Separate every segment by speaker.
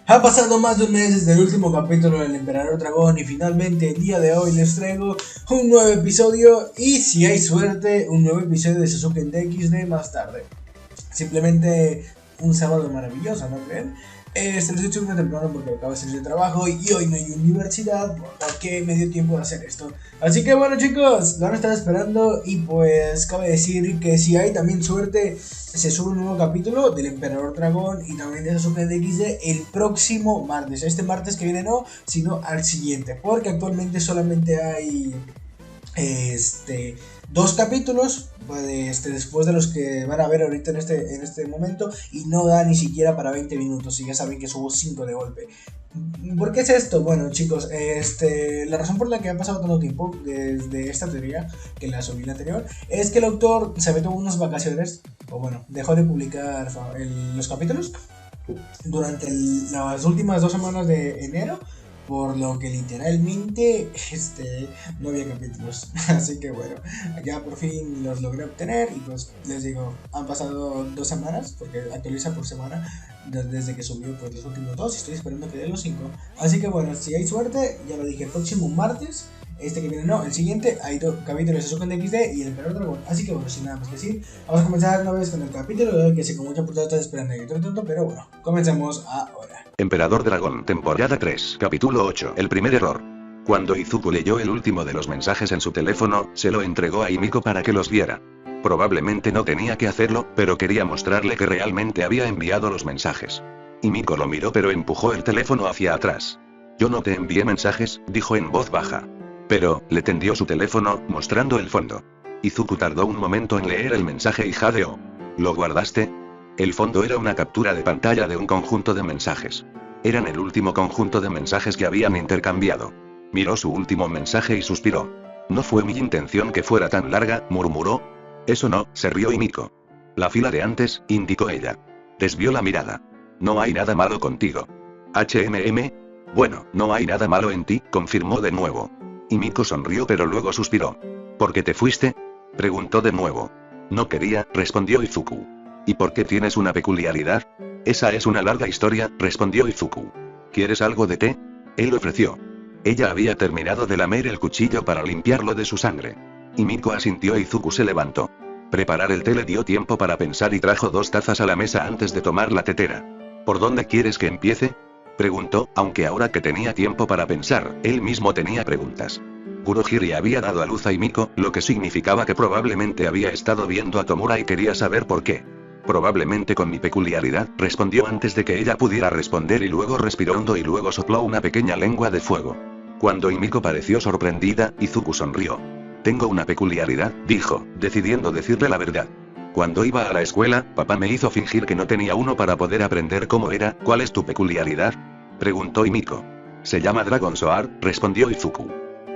Speaker 1: Ha pasado más de un mes desde el último capítulo del Emperador Dragón y finalmente el día de hoy les traigo un nuevo episodio y si hay suerte un nuevo episodio de Sasuke DXD más tarde. Simplemente un sábado maravilloso, ¿no creen? Los he hecho muy temprano porque acabo de salir de trabajo y hoy no hay universidad porque me dio tiempo de hacer esto. Así que bueno chicos, lo van a estar esperando y pues cabe decir que si hay también suerte se sube un nuevo capítulo del Emperador Dragón y también de Sasuke DXD el próximo martes. Este martes que viene no, sino al siguiente, porque actualmente solamente hay dos capítulos después de los que van a ver ahorita en este momento y no da ni siquiera para 20 minutos y ya saben que subo 5 de golpe. ¿Por qué es esto? Bueno chicos, la razón por la que ha pasado tanto tiempo desde esta teoría, que la subí la anterior, es que el autor se metió unas vacaciones, o bueno, dejó de publicar los capítulos durante las últimas 2 semanas de enero, por lo que literalmente no había capítulos. Así que bueno, ya por fin los logré obtener y pues les digo, han pasado 2 semanas porque actualiza por semana desde que subió pues los últimos dos y estoy esperando que dé los 5. Así que bueno, si hay suerte, ya lo dije, el próximo martes, este que viene no, el siguiente, hay dos capítulos de Sasuke XD y el Emperador Dragón. Así que bueno, sin nada más que decir, vamos a comenzar una vez con el capítulo de hoy, que sé que mucha persona está esperando y tonto, pero bueno, comencemos ahora.
Speaker 2: Emperador Dragón, temporada 3, capítulo 8, el primer error. Cuando Izuku leyó el último de los mensajes en su teléfono, se lo entregó a Himiko para que los viera. Probablemente no tenía que hacerlo, pero quería mostrarle que realmente había enviado los mensajes. Himiko lo miró pero empujó el teléfono hacia atrás. Yo no te envié mensajes, dijo en voz baja. Pero, le tendió su teléfono, mostrando el fondo. Izuku tardó un momento en leer el mensaje y jadeó. ¿Lo guardaste? El fondo era una captura de pantalla de un conjunto de mensajes. Eran el último conjunto de mensajes que habían intercambiado. Miró su último mensaje y suspiró. No fue mi intención que fuera tan larga, murmuró. Eso no, se rió Himiko. La fila de antes, indicó ella. Desvió la mirada. No hay nada malo contigo. HMM. Bueno, no hay nada malo en ti, confirmó de nuevo. Himiko sonrió pero luego suspiró. ¿Por qué te fuiste? Preguntó de nuevo. No quería, respondió Izuku. ¿Y por qué tienes una peculiaridad? Esa es una larga historia, respondió Izuku. ¿Quieres algo de té? Él ofreció. Ella había terminado de lamer el cuchillo para limpiarlo de su sangre. Himiko asintió y Izuku se levantó. Preparar el té le dio tiempo para pensar y trajo 2 tazas a la mesa antes de tomar la tetera. ¿Por dónde quieres que empiece? Preguntó, aunque ahora que tenía tiempo para pensar, él mismo tenía preguntas. Kurohiri había dado a luz a Himiko, lo que significaba que probablemente había estado viendo a Tomura y quería saber por qué. Probablemente con mi peculiaridad, respondió antes de que ella pudiera responder y luego respiró hondo y luego sopló una pequeña lengua de fuego. Cuando Himiko pareció sorprendida, Izuku sonrió. Tengo una peculiaridad, dijo, decidiendo decirle la verdad. Cuando iba a la escuela, papá me hizo fingir que no tenía uno para poder aprender cómo era. ¿Cuál es tu peculiaridad? Preguntó Himiko. Se llama Dragon Sword, respondió Izuku.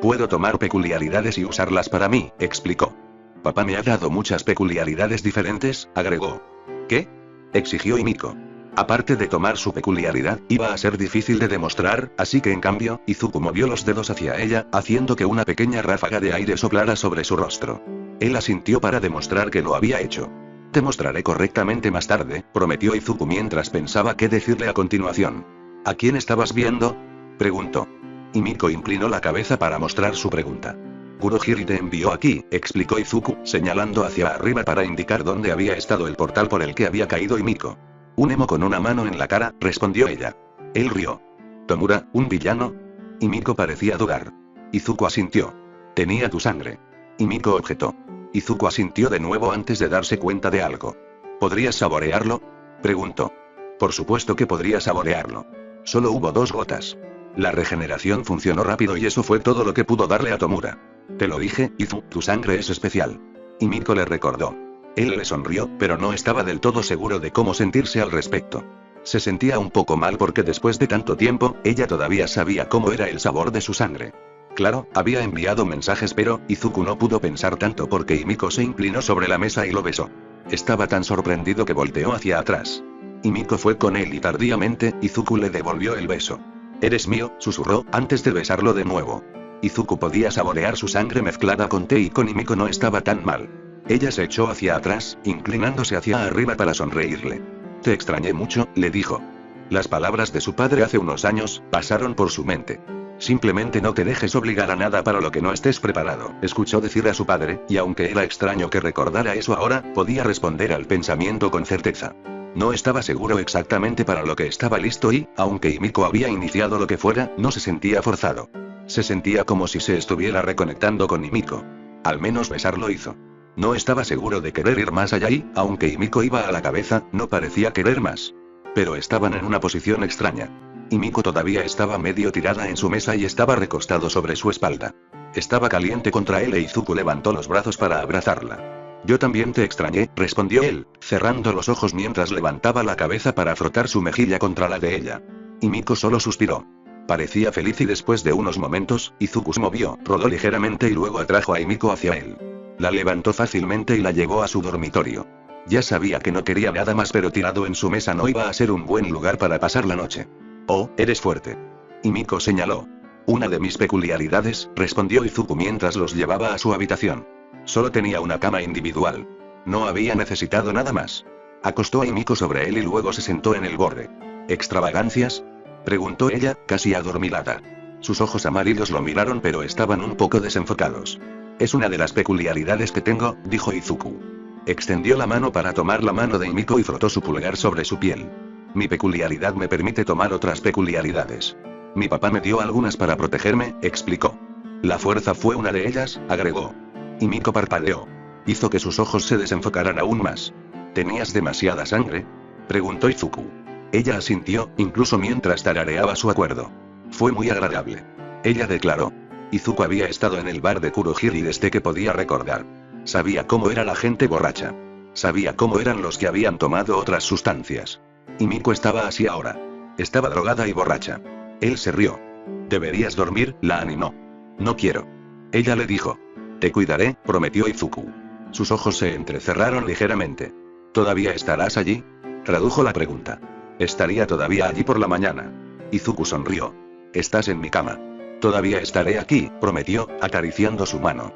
Speaker 2: Puedo tomar peculiaridades y usarlas para mí, explicó. Papá me ha dado muchas peculiaridades diferentes, agregó. ¿Qué? Exigió Himiko. Aparte de tomar su peculiaridad, iba a ser difícil de demostrar, así que en cambio, Izuku movió los dedos hacia ella, haciendo que una pequeña ráfaga de aire soplara sobre su rostro. Él asintió para demostrar que lo había hecho. Te mostraré correctamente más tarde, prometió Izuku mientras pensaba qué decirle a continuación. ¿A quién estabas viendo? Preguntó. Himiko inclinó la cabeza para mostrar su pregunta. Kurohiri te envió aquí, explicó Izuku, señalando hacia arriba para indicar dónde había estado el portal por el que había caído Himiko. Un emo con una mano en la cara, respondió ella. Él rió. ¿Tomura, un villano? Himiko parecía dudar. Izuku asintió. Tenía tu sangre. Himiko objetó. Izuku asintió de nuevo antes de darse cuenta de algo. ¿Podrías saborearlo? Preguntó. Por supuesto que podría saborearlo. Solo hubo 2 gotas. La regeneración funcionó rápido y eso fue todo lo que pudo darle a Tomura. Te lo dije, Izu, tu sangre es especial. Himiko le recordó. Él le sonrió, pero no estaba del todo seguro de cómo sentirse al respecto. Se sentía un poco mal porque después de tanto tiempo, ella todavía sabía cómo era el sabor de su sangre. Claro, había enviado mensajes pero, Izuku no pudo pensar tanto porque Himiko se inclinó sobre la mesa y lo besó. Estaba tan sorprendido que volteó hacia atrás. Himiko fue con él y tardíamente, Izuku le devolvió el beso. Eres mío, susurró, antes de besarlo de nuevo. Izuku podía saborear su sangre mezclada con té y con Himiko no estaba tan mal. Ella se echó hacia atrás, inclinándose hacia arriba para sonreírle. Te extrañé mucho, le dijo. Las palabras de su padre hace unos años pasaron por su mente. Simplemente no te dejes obligar a nada para lo que no estés preparado, escuchó decir a su padre, y aunque era extraño que recordara eso ahora, podía responder al pensamiento con certeza. No estaba seguro exactamente para lo que estaba listo y, aunque Himiko había iniciado lo que fuera, no se sentía forzado. Se sentía como si se estuviera reconectando con Himiko. Al menos besarlo hizo. No estaba seguro de querer ir más allá y, aunque Himiko iba a la cabeza, no parecía querer más. Pero estaban en una posición extraña. Himiko todavía estaba medio tirada en su mesa y estaba recostado sobre su espalda. Estaba caliente contra él e Izuku levantó los brazos para abrazarla. Yo también te extrañé, respondió él, cerrando los ojos mientras levantaba la cabeza para frotar su mejilla contra la de ella. Himiko solo suspiró. Parecía feliz y después de unos momentos, Izuku se movió, rodó ligeramente y luego atrajo a Himiko hacia él. La levantó fácilmente y la llevó a su dormitorio. Ya sabía que no quería nada más, pero tirado en su mesa no iba a ser un buen lugar para pasar la noche. Oh, eres fuerte. Himiko señaló. Una de mis peculiaridades, respondió Izuku mientras los llevaba a su habitación. Solo tenía una cama individual. No había necesitado nada más. Acostó a Himiko sobre él y luego se sentó en el borde. ¿Extravagancias?, preguntó ella, casi adormilada. Sus ojos amarillos lo miraron pero estaban un poco desenfocados. Es una de las peculiaridades que tengo, dijo Izuku. Extendió la mano para tomar la mano de Himiko y frotó su pulgar sobre su piel. Mi peculiaridad me permite tomar otras peculiaridades. Mi papá me dio algunas para protegerme, explicó. La fuerza fue una de ellas, agregó. Himiko parpadeó. Hizo que sus ojos se desenfocaran aún más. ¿Tenías demasiada sangre?, preguntó Izuku. Ella asintió, incluso mientras tarareaba su acuerdo. Fue muy agradable. Ella declaró. Izuku había estado en el bar de Kurohiri desde que podía recordar. Sabía cómo era la gente borracha. Sabía cómo eran los que habían tomado otras sustancias. Himiko estaba así ahora. Estaba drogada y borracha. Él se rió. Deberías dormir, la animó. No quiero. Ella le dijo. Te cuidaré, prometió Izuku. Sus ojos se entrecerraron ligeramente. ¿Todavía estarás allí?, tradujo la pregunta. Estaría todavía allí por la mañana. Izuku sonrió. Estás en mi cama. Todavía estaré aquí, prometió, acariciando su mano.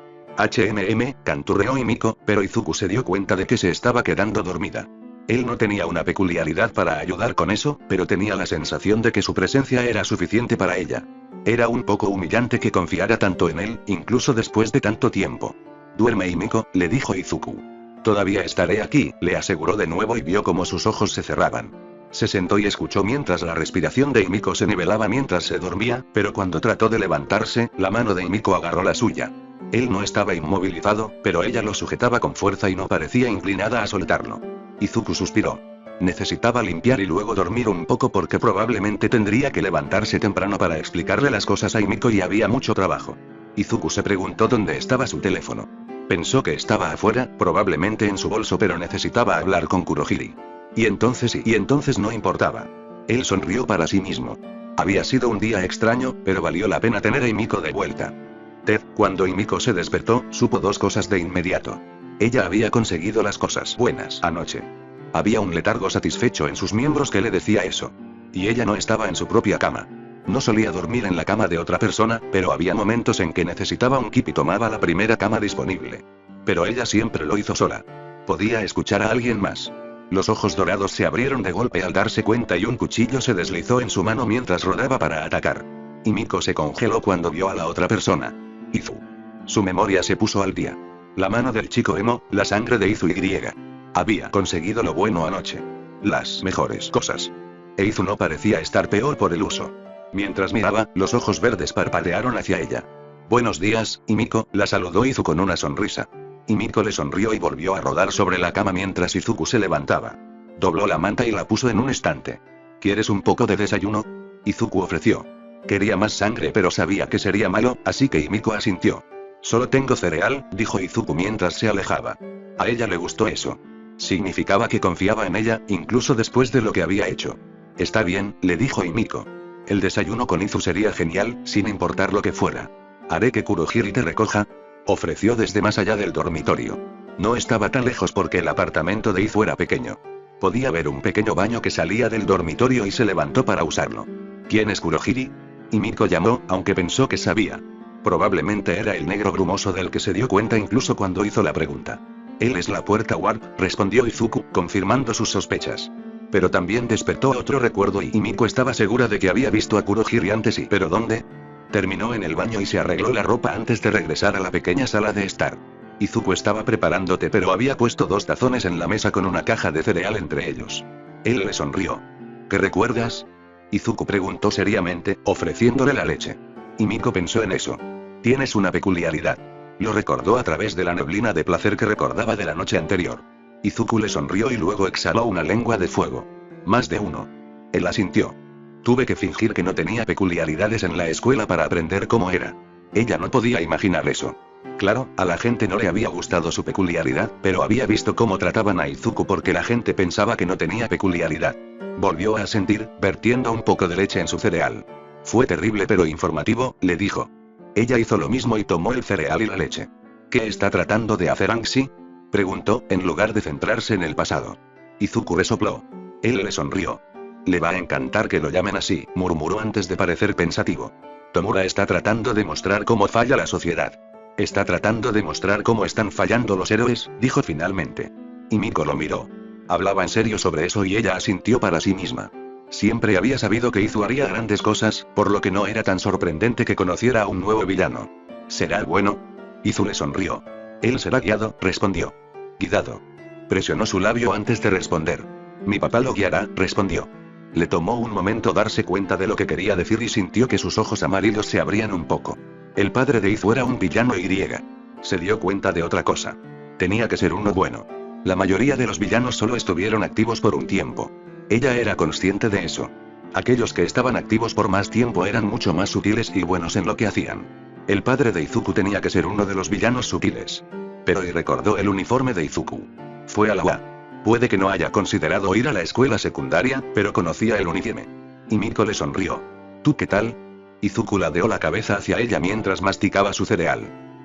Speaker 2: Canturreó Himiko, pero Izuku se dio cuenta de que se estaba quedando dormida. Él no tenía una peculiaridad para ayudar con eso, pero tenía la sensación de que su presencia era suficiente para ella. Era un poco humillante que confiara tanto en él, incluso después de tanto tiempo. Duerme, Himiko, le dijo Izuku. Todavía estaré aquí, le aseguró de nuevo y vio cómo sus ojos se cerraban. Se sentó y escuchó mientras la respiración de Himiko se nivelaba mientras se dormía, pero cuando trató de levantarse, la mano de Himiko agarró la suya. Él no estaba inmovilizado, pero ella lo sujetaba con fuerza y no parecía inclinada a soltarlo. Izuku suspiró. Necesitaba limpiar y luego dormir un poco porque probablemente tendría que levantarse temprano para explicarle las cosas a Himiko y había mucho trabajo. Izuku se preguntó dónde estaba su teléfono. Pensó que estaba afuera, probablemente en su bolso, pero necesitaba hablar con Kurohiri. Y entonces no importaba. Él sonrió para sí mismo. Había sido un día extraño, pero valió la pena tener a Himiko de vuelta. Cuando Himiko se despertó, supo dos cosas de inmediato. Ella había conseguido las cosas buenas anoche. Había un letargo satisfecho en sus miembros que le decía eso. Y ella no estaba en su propia cama. No solía dormir en la cama de otra persona, pero había momentos en que necesitaba un kip y tomaba la primera cama disponible. Pero ella siempre lo hizo sola. Podía escuchar a alguien más. Los ojos dorados se abrieron de golpe al darse cuenta y un cuchillo se deslizó en su mano mientras rodaba para atacar. Himiko se congeló cuando vio a la otra persona. Izu. Su memoria se puso al día. La mano del chico emo, la sangre de Izu y. Había conseguido lo bueno anoche. Las mejores cosas. E Izu no parecía estar peor por el uso. Mientras miraba, los ojos verdes parpadearon hacia ella. Buenos días, Himiko, la saludó Izu con una sonrisa. Himiko le sonrió y volvió a rodar sobre la cama mientras Izuku se levantaba. Dobló la manta y la puso en un estante. ¿Quieres un poco de desayuno?, Izuku ofreció. Quería más sangre pero sabía que sería malo, así que Himiko asintió. Solo tengo cereal, dijo Izuku mientras se alejaba. A ella le gustó eso. Significaba que confiaba en ella, incluso después de lo que había hecho. Está bien, le dijo Himiko. El desayuno con Izu sería genial, sin importar lo que fuera. Haré que Kurohiri te recoja, ofreció desde más allá del dormitorio. No estaba tan lejos porque el apartamento de Izu era pequeño. Podía ver un pequeño baño que salía del dormitorio y se levantó para usarlo. ¿Quién es Kurohiri?, Himiko llamó, aunque pensó que sabía. Probablemente era el negro brumoso del que se dio cuenta incluso cuando hizo la pregunta. Él es la puerta Warp, respondió Izuku, confirmando sus sospechas. Pero también despertó otro recuerdo y Miko estaba segura de que había visto a Kurohiri antes y ¿pero dónde? Terminó en el baño y se arregló la ropa antes de regresar a la pequeña sala de estar. Izuku estaba preparando té pero había puesto 2 tazones en la mesa con una caja de cereal entre ellos. Él le sonrió. ¿Qué recuerdas? Izuku preguntó seriamente, ofreciéndole la leche. Y Miko pensó en eso. Tienes una peculiaridad. Lo recordó a través de la neblina de placer que recordaba de la noche anterior. Izuku le sonrió y luego exhaló una lengua de fuego. Más de uno. Él asintió. Tuve que fingir que no tenía peculiaridades en la escuela para aprender cómo era. Ella no podía imaginar eso. Claro, a la gente no le había gustado su peculiaridad, pero había visto cómo trataban a Izuku porque la gente pensaba que no tenía peculiaridad. Volvió a asentir, vertiendo un poco de leche en su cereal. Fue terrible pero informativo, le dijo. Ella hizo lo mismo y tomó el cereal y la leche. ¿Qué está tratando de hacer Anxi? Preguntó, en lugar de centrarse en el pasado. Izuku resopló. Él le sonrió. Le va a encantar que lo llamen así, murmuró antes de parecer pensativo. Tomura está tratando de mostrar cómo falla la sociedad. Está tratando de mostrar cómo están fallando los héroes, dijo finalmente. Y Miko lo miró. Hablaba en serio sobre eso y ella asintió para sí misma. Siempre había sabido que Izu haría grandes cosas, por lo que no era tan sorprendente que conociera a un nuevo villano. ¿Será bueno? Izu le sonrió. Él será guiado, respondió. Guiado. Presionó su labio antes de responder. Mi papá lo guiará, respondió. Le tomó un momento darse cuenta de lo que quería decir y sintió que sus ojos amarillos se abrían un poco. El padre de Izu era un villano y. Se dio cuenta de otra cosa. Tenía que ser uno bueno. La mayoría de los villanos solo estuvieron activos por un tiempo. Ella era consciente de eso. Aquellos que estaban activos por más tiempo eran mucho más sutiles y buenos en lo que hacían. El padre de Izuku tenía que ser uno de los villanos sutiles. Pero y recordó el uniforme de Izuku. Fue a la UA. Puede que no haya considerado ir a la escuela secundaria, pero conocía el uniforme. Y Miko le sonrió. ¿Tú qué tal? Izuku ladeó la cabeza hacia ella mientras masticaba su cereal.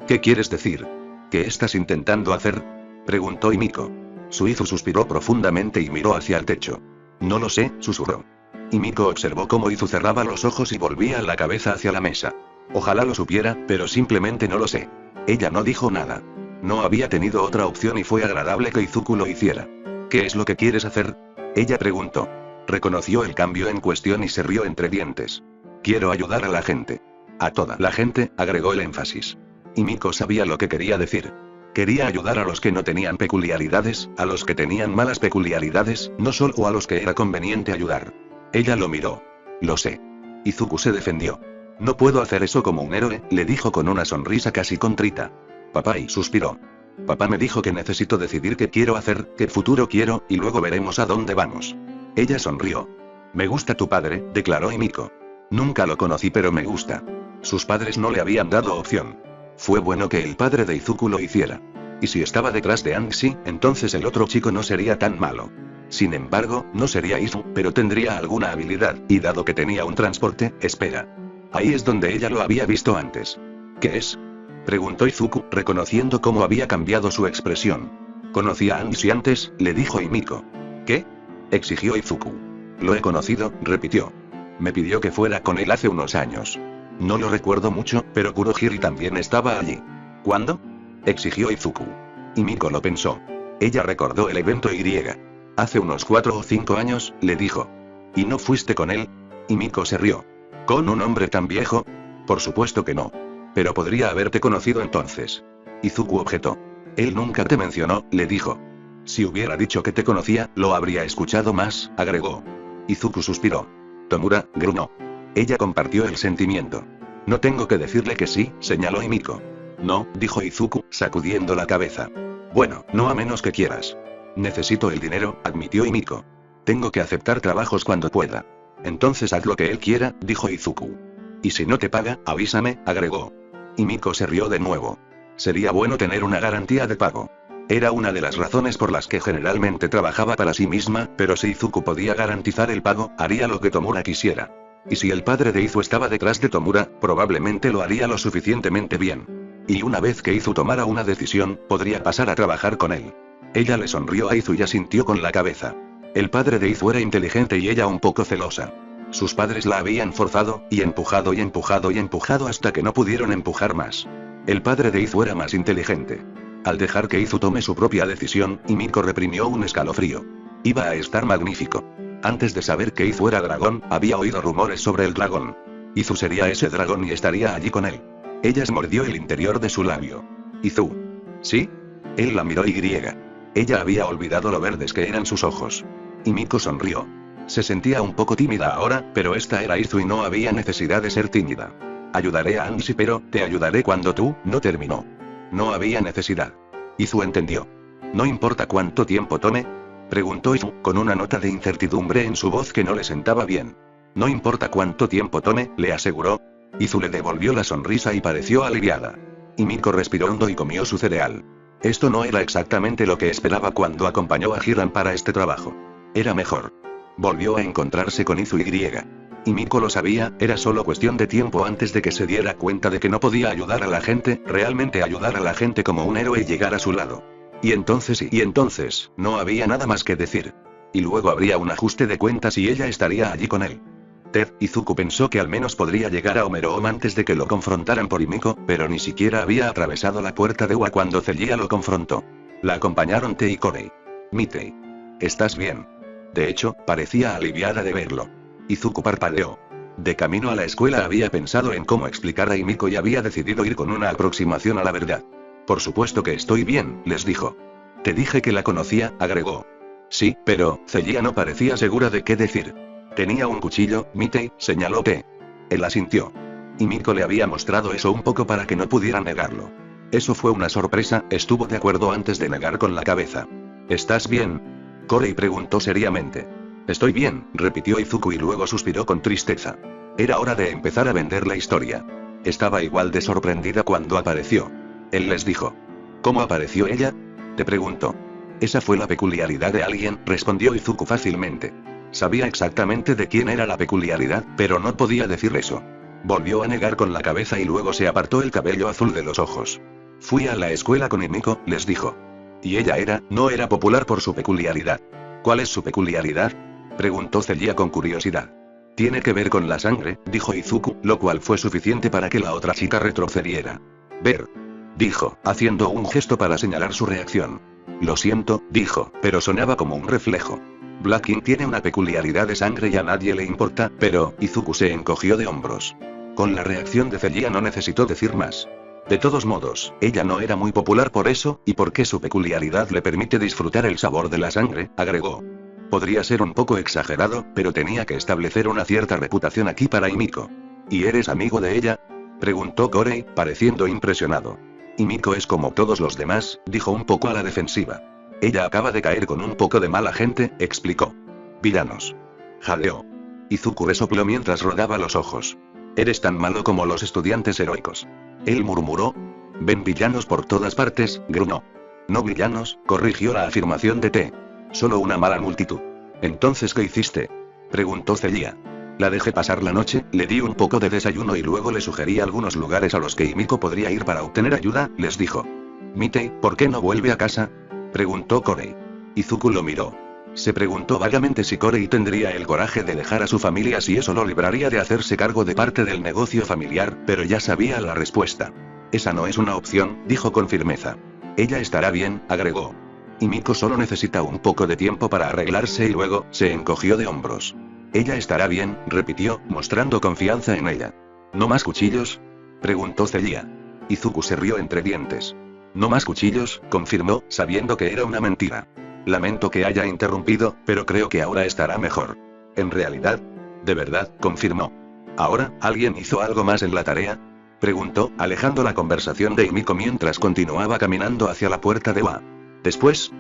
Speaker 2: ¿Qué quieres decir? ¿Qué estás intentando hacer? Preguntó Miko. Suizu suspiró profundamente y miró hacia el techo. No lo sé, susurró. Y Miko observó cómo Izu cerraba los ojos y volvía la cabeza hacia la mesa. Ojalá lo supiera, pero simplemente no lo sé. Ella no dijo nada. No había tenido otra opción y fue agradable que Izuku lo hiciera. ¿Qué es lo que quieres hacer? Ella preguntó. Reconoció el cambio en cuestión y se rió entre dientes. Quiero ayudar a la gente. A toda la gente, agregó el énfasis. Y Miko sabía lo que quería decir. Quería ayudar a los que no tenían peculiaridades, a los que tenían malas peculiaridades, no solo a los que era conveniente ayudar. Ella lo miró. Lo sé. Izuku se defendió. No puedo hacer eso como un héroe, le dijo con una sonrisa casi contrita. Papá y suspiró. Papá me dijo que necesito decidir qué quiero hacer, qué futuro quiero, y luego veremos a dónde vamos. Ella sonrió. Me gusta tu padre, declaró Miko. Nunca lo conocí pero me gusta. Sus padres no le habían dado opción. Fue bueno que el padre de Izuku lo hiciera. Y si estaba detrás de Anxi, entonces el otro chico no sería tan malo. Sin embargo, no sería Izu, pero tendría alguna habilidad, y dado que tenía un transporte, espera. Ahí es donde ella lo había visto antes. ¿Qué es? Preguntó Izuku, reconociendo cómo había cambiado su expresión. Conocía a Anxi antes, le dijo Miko. ¿Qué? Exigió Izuku. Lo he conocido, repitió. Me pidió que fuera con él hace unos años. No lo recuerdo mucho, pero Kurohiri también estaba allí. ¿Cuándo? Exigió Izuku. Y Miko lo pensó. Ella recordó el evento Y. Hace unos 4 o 5 años, le dijo. ¿Y no fuiste con él? Y Miko se rió. ¿Con un hombre tan viejo? Por supuesto que no. Pero podría haberte conocido entonces. Izuku objetó. Él nunca te mencionó, le dijo. Si hubiera dicho que te conocía, lo habría escuchado más, agregó. Izuku suspiró. Tomura, gruñó. Ella compartió el sentimiento. No tengo que decirle que sí, señaló Miko. No, dijo Izuku, sacudiendo la cabeza. Bueno, no a menos que quieras. Necesito el dinero, admitió Miko. Tengo que aceptar trabajos cuando pueda. Entonces haz lo que él quiera, dijo Izuku. Y si no te paga, avísame, agregó. Y Miko se rió de nuevo. Sería bueno tener una garantía de pago. Era una de las razones por las que generalmente trabajaba para sí misma, pero si Izuku podía garantizar el pago, haría lo que Tomura quisiera. Y si el padre de Izu estaba detrás de Tomura, probablemente lo haría lo suficientemente bien. Y una vez que Izu tomara una decisión, podría pasar a trabajar con él. Ella le sonrió a Izu y asintió con la cabeza. El padre de Izu era inteligente y ella un poco celosa. Sus padres la habían forzado, y empujado y empujado y empujado hasta que no pudieron empujar más. El padre de Izu era más inteligente. Al dejar que Izu tome su propia decisión, Miko reprimió un escalofrío. Iba a estar magnífico. Antes de saber que Izu era dragón, había oído rumores sobre el dragón. Izu sería ese dragón y estaría allí con él. Ella se mordió el interior de su labio. ¿Izu? ¿Sí? Él la miró y griega. Ella había olvidado lo verdes que eran sus ojos. Y Miko sonrió. Se sentía un poco tímida ahora, pero esta era Izu y no había necesidad de ser tímida. Ayudaré a Ansi, pero te ayudaré cuando tú no terminó. No había necesidad. Izu entendió. ¿No importa cuánto tiempo tome? Preguntó Izu, con una nota de incertidumbre en su voz que no le sentaba bien. No importa cuánto tiempo tome, le aseguró. Izu le devolvió la sonrisa y pareció aliviada. Y Miko respiró hondo y comió su cereal. Esto no era exactamente lo que esperaba cuando acompañó a Hiram para este trabajo. Era mejor. Volvió a encontrarse con Izu y Miko lo sabía, era solo cuestión de tiempo antes de que se diera cuenta de que no podía ayudar a la gente, realmente ayudar a la gente como un héroe y llegar a su lado. Y entonces, no había nada más que decir. Y luego habría un ajuste de cuentas y ella estaría allí con él. Ted Izuku pensó que al menos podría llegar a Omeroom antes de que lo confrontaran por Himiko, pero ni siquiera había atravesado la puerta de Ua cuando Celia lo confrontó. La acompañaron Te y Korei. Mitei. ¿Estás bien? De hecho, parecía aliviada de verlo. Izuku parpadeó. De camino a la escuela había pensado en cómo explicar a Himiko y había decidido ir con una aproximación a la verdad. Por supuesto que estoy bien, les dijo. Te dije que la conocía, agregó. Sí, pero, Celia no parecía segura de qué decir. Tenía un cuchillo, Mitei, señaló Te. Él asintió. Himiko le había mostrado eso un poco para que no pudiera negarlo. Eso fue una sorpresa, estuvo de acuerdo antes de negar con la cabeza. ¿Estás bien? Korei preguntó seriamente. Estoy bien, repitió Izuku y luego suspiró con tristeza. Era hora de empezar a vender la historia. Estaba igual de sorprendida cuando apareció. Él les dijo. ¿Cómo apareció ella? Te preguntó. Esa fue la peculiaridad de alguien, respondió Izuku fácilmente. Sabía exactamente de quién era la peculiaridad, pero no podía decir eso. Volvió a negar con la cabeza y luego se apartó el cabello azul de los ojos. Fui a la escuela con Himiko, les dijo. Y ella no era popular por su peculiaridad. ¿Cuál es su peculiaridad? Preguntó Celia con curiosidad. Tiene que ver con la sangre, dijo Izuku, lo cual fue suficiente para que la otra chica retrocediera. Ver. Dijo, haciendo un gesto para señalar su reacción. Lo siento, dijo, pero sonaba como un reflejo. Blacking tiene una peculiaridad de sangre y a nadie le importa, pero, Izuku se encogió de hombros. Con la reacción de Celia no necesitó decir más. De todos modos, ella no era muy popular por eso, y porque su peculiaridad le permite disfrutar el sabor de la sangre, agregó. Podría ser un poco exagerado, pero tenía que establecer una cierta reputación aquí para Himiko. ¿Y eres amigo de ella? Preguntó Korei, pareciendo impresionado. Himiko es como todos los demás, dijo un poco a la defensiva. Ella acaba de caer con un poco de mala gente, explicó. Villanos. Jadeó. Izuku resopló mientras rodaba los ojos. Eres tan malo como los estudiantes heroicos. Él murmuró. Ven villanos por todas partes, gruñó. No villanos, corrigió la afirmación de T. Solo una mala multitud. ¿Entonces qué hiciste? Preguntó Celia. La dejé pasar la noche, le di un poco de desayuno y luego le sugerí algunos lugares a los que Himiko podría ir para obtener ayuda, les dijo. Mitei, ¿por qué no vuelve a casa? Preguntó Korei. Izuku lo miró. Se preguntó vagamente si Korei tendría el coraje de dejar a su familia si eso lo libraría de hacerse cargo de parte del negocio familiar, pero ya sabía la respuesta. Esa no es una opción, dijo con firmeza. Ella estará bien, agregó. Himiko solo necesita un poco de tiempo para arreglarse y luego, se encogió de hombros. Ella estará bien, repitió, mostrando confianza en ella. ¿No más cuchillos? Preguntó Celia. Izuku se rió entre dientes. No más cuchillos, confirmó, sabiendo que era una mentira. Lamento que haya interrumpido, pero creo que ahora estará mejor. En realidad, de verdad, confirmó. ¿Ahora, alguien hizo algo más en la tarea? Preguntó, alejando la conversación de Himiko mientras continuaba caminando hacia la puerta de Ua. ¿Después?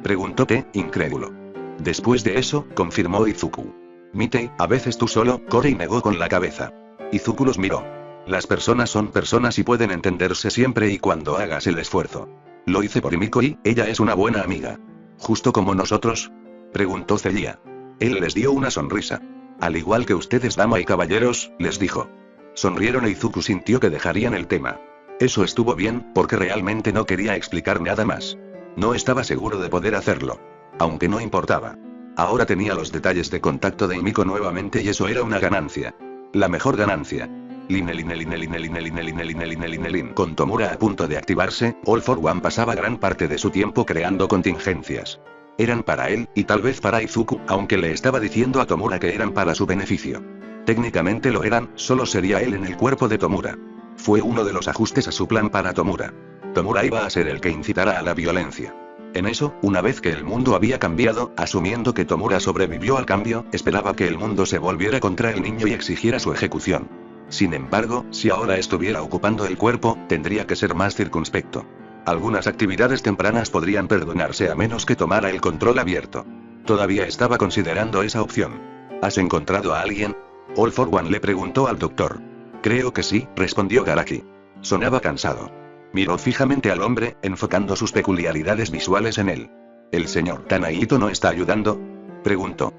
Speaker 2: Preguntó T, incrédulo. Después de eso, confirmó Izuku. Mitei, a veces tú solo, Korei negó con la cabeza. Izuku los miró. Las personas son personas y pueden entenderse siempre y cuando hagas el esfuerzo. Lo hice por Himiko y, ella es una buena amiga. ¿Justo como nosotros? Preguntó Celia. Él les dio una sonrisa. Al igual que ustedes, dama y caballeros, les dijo. Sonrieron e Izuku sintió que dejarían el tema. Eso estuvo bien, porque realmente no quería explicar nada más. No estaba seguro de poder hacerlo. Aunque no importaba. Ahora tenía los detalles de contacto de Himiko nuevamente y eso era una ganancia. La mejor ganancia. Con Tomura a punto de activarse, All for One pasaba gran parte de su tiempo creando contingencias. Eran para él, y tal vez para Izuku, aunque le estaba diciendo a Tomura que eran para su beneficio. Técnicamente lo eran, solo sería él en el cuerpo de Tomura. Fue uno de los ajustes a su plan para Tomura. Tomura iba a ser el que incitara a la violencia. En eso, una vez que el mundo había cambiado, asumiendo que Tomura sobrevivió al cambio, esperaba que el mundo se volviera contra el niño y exigiera su ejecución. Sin embargo, si ahora estuviera ocupando el cuerpo, tendría que ser más circunspecto. Algunas actividades tempranas podrían perdonarse a menos que tomara el control abierto. Todavía estaba considerando esa opción. ¿Has encontrado a alguien? All for One le preguntó al doctor. Creo que sí, respondió Garaki. Sonaba cansado. Miró fijamente al hombre, enfocando sus peculiaridades visuales en él. ¿El señor Tanaito no está ayudando?, preguntó.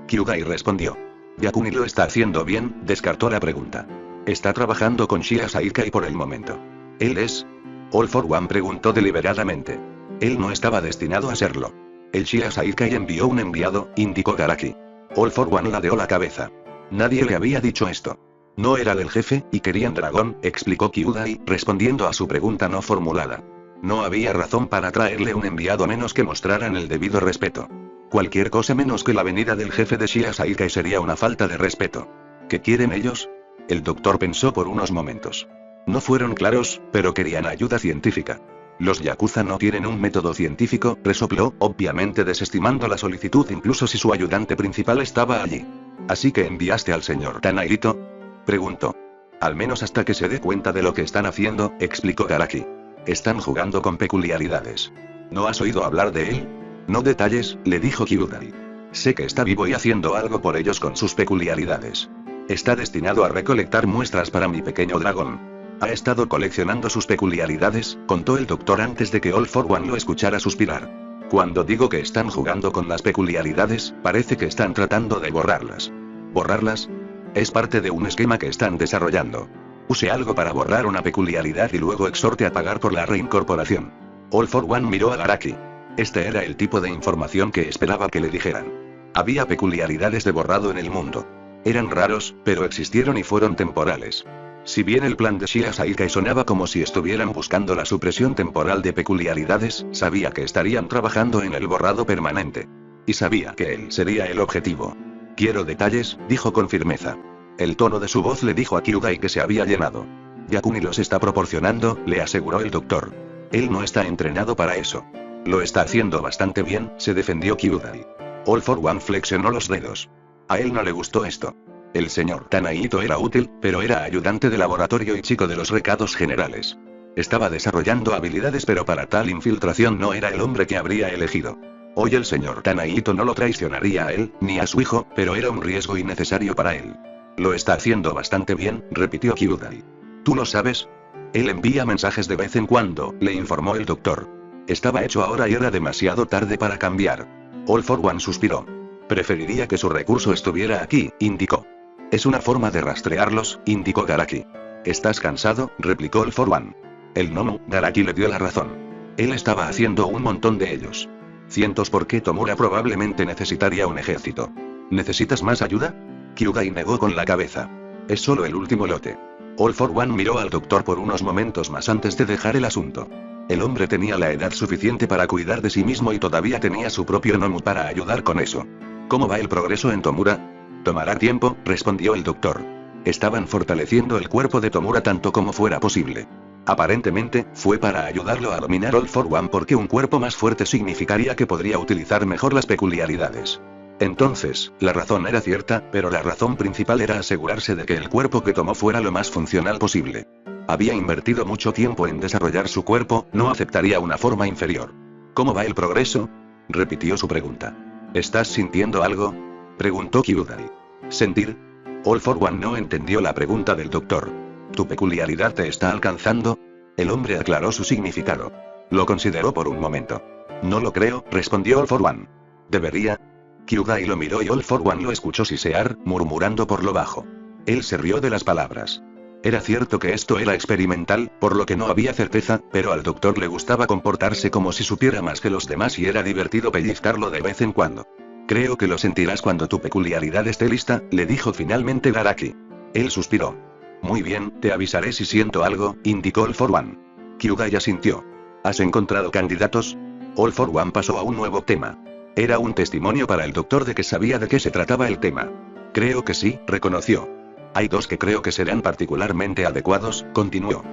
Speaker 2: Kyugai respondió. Yakuni lo está haciendo bien, descartó la pregunta. Está trabajando con Shia Saikai por el momento. ¿Él es? All for One preguntó deliberadamente. Él no estaba destinado a serlo. El Shia Saikai envió un enviado, indicó Garaki. All for One ladeó la cabeza. Nadie le había dicho esto. No era del jefe, y querían dragón, explicó Kyugai, respondiendo a su pregunta no formulada. No había razón para traerle un enviado a menos que mostraran el debido respeto. Cualquier cosa menos que la venida del jefe de Shia Saikai sería una falta de respeto. ¿Qué quieren ellos? El doctor pensó por unos momentos. No fueron claros, pero querían ayuda científica. Los Yakuza no tienen un método científico, resopló, obviamente desestimando la solicitud incluso si su ayudante principal estaba allí. ¿Así que enviaste al señor Tanaito?, preguntó. Al menos hasta que se dé cuenta de lo que están haciendo, explicó Garaki. Están jugando con peculiaridades. ¿No has oído hablar de él? No detalles, le dijo Kyugai. Sé que está vivo y haciendo algo por ellos con sus peculiaridades. Está destinado a recolectar muestras para mi pequeño dragón. Ha estado coleccionando sus peculiaridades, contó el doctor antes de que All for One lo escuchara suspirar. Cuando digo que están jugando con las peculiaridades, parece que están tratando de borrarlas. ¿Borrarlas? Es parte de un esquema que están desarrollando. Use algo para borrar una peculiaridad y luego exhorte a pagar por la reincorporación. All for One miró a Garaki. Este era el tipo de información que esperaba que le dijeran. Había peculiaridades de borrado en el mundo. Eran raros, pero existieron y fueron temporales. Si bien el plan de Shia Saikai sonaba como si estuvieran buscando la supresión temporal de peculiaridades, sabía que estarían trabajando en el borrado permanente. Y sabía que él sería el objetivo. Quiero detalles, dijo con firmeza. El tono de su voz le dijo a Kyugai que se había llenado. Yakuni los está proporcionando, le aseguró el doctor. Él no está entrenado para eso. Lo está haciendo bastante bien, se defendió Kyugai. All for One flexionó los dedos. A él no le gustó esto. El señor Tanaito era útil, pero era ayudante de laboratorio y chico de los recados generales. Estaba desarrollando habilidades, pero para tal infiltración no era el hombre que habría elegido. Hoy el señor Tanaito no lo traicionaría a él, ni a su hijo, pero era un riesgo innecesario para él. Lo está haciendo bastante bien, repitió Kyugai. ¿Tú lo sabes? Él envía mensajes de vez en cuando, le informó el doctor. Estaba hecho ahora y era demasiado tarde para cambiar. All for One suspiró. Preferiría que su recurso estuviera aquí, indicó. Es una forma de rastrearlos, indicó Garaki. ¿Estás cansado?, replicó All for One. El Nomu, Garaki le dio la razón. Él estaba haciendo un montón de ellos. Cientos porque Tomura probablemente necesitaría un ejército. ¿Necesitas más ayuda? Kyugai negó con la cabeza. Es solo el último lote. All for One miró al doctor por unos momentos más antes de dejar el asunto. El hombre tenía la edad suficiente para cuidar de sí mismo y todavía tenía su propio Nomu para ayudar con eso. ¿Cómo va el progreso en Tomura? Tomará tiempo, respondió el doctor. Estaban fortaleciendo el cuerpo de Tomura tanto como fuera posible. Aparentemente, fue para ayudarlo a dominar All for One porque un cuerpo más fuerte significaría que podría utilizar mejor las peculiaridades. Entonces, la razón era cierta, pero la razón principal era asegurarse de que el cuerpo que tomó fuera lo más funcional posible. Había invertido mucho tiempo en desarrollar su cuerpo, no aceptaría una forma inferior. ¿Cómo va el progreso?, repitió su pregunta. ¿Estás sintiendo algo?, preguntó Kyugai. ¿Sentir? All for One no entendió la pregunta del doctor. ¿Tu peculiaridad te está alcanzando? El hombre aclaró su significado. Lo consideró por un momento. No lo creo, respondió All for One. ¿Debería? Kyugai lo miró y All for One lo escuchó sisear, murmurando por lo bajo. Él se rió de las palabras. Era cierto que esto era experimental, por lo que no había certeza, pero al doctor le gustaba comportarse como si supiera más que los demás y era divertido pellizcarlo de vez en cuando. Creo que lo sentirás cuando tu peculiaridad esté lista, le dijo finalmente Garaki. Él suspiró. Muy bien, te avisaré si siento algo, indicó All for One. Kyugai asintió. ¿Has encontrado candidatos? All for One pasó a un nuevo tema. Era un testimonio para el doctor de que sabía de qué se trataba el tema. Creo que sí, reconoció. Hay dos que creo que serán particularmente adecuados, continuó.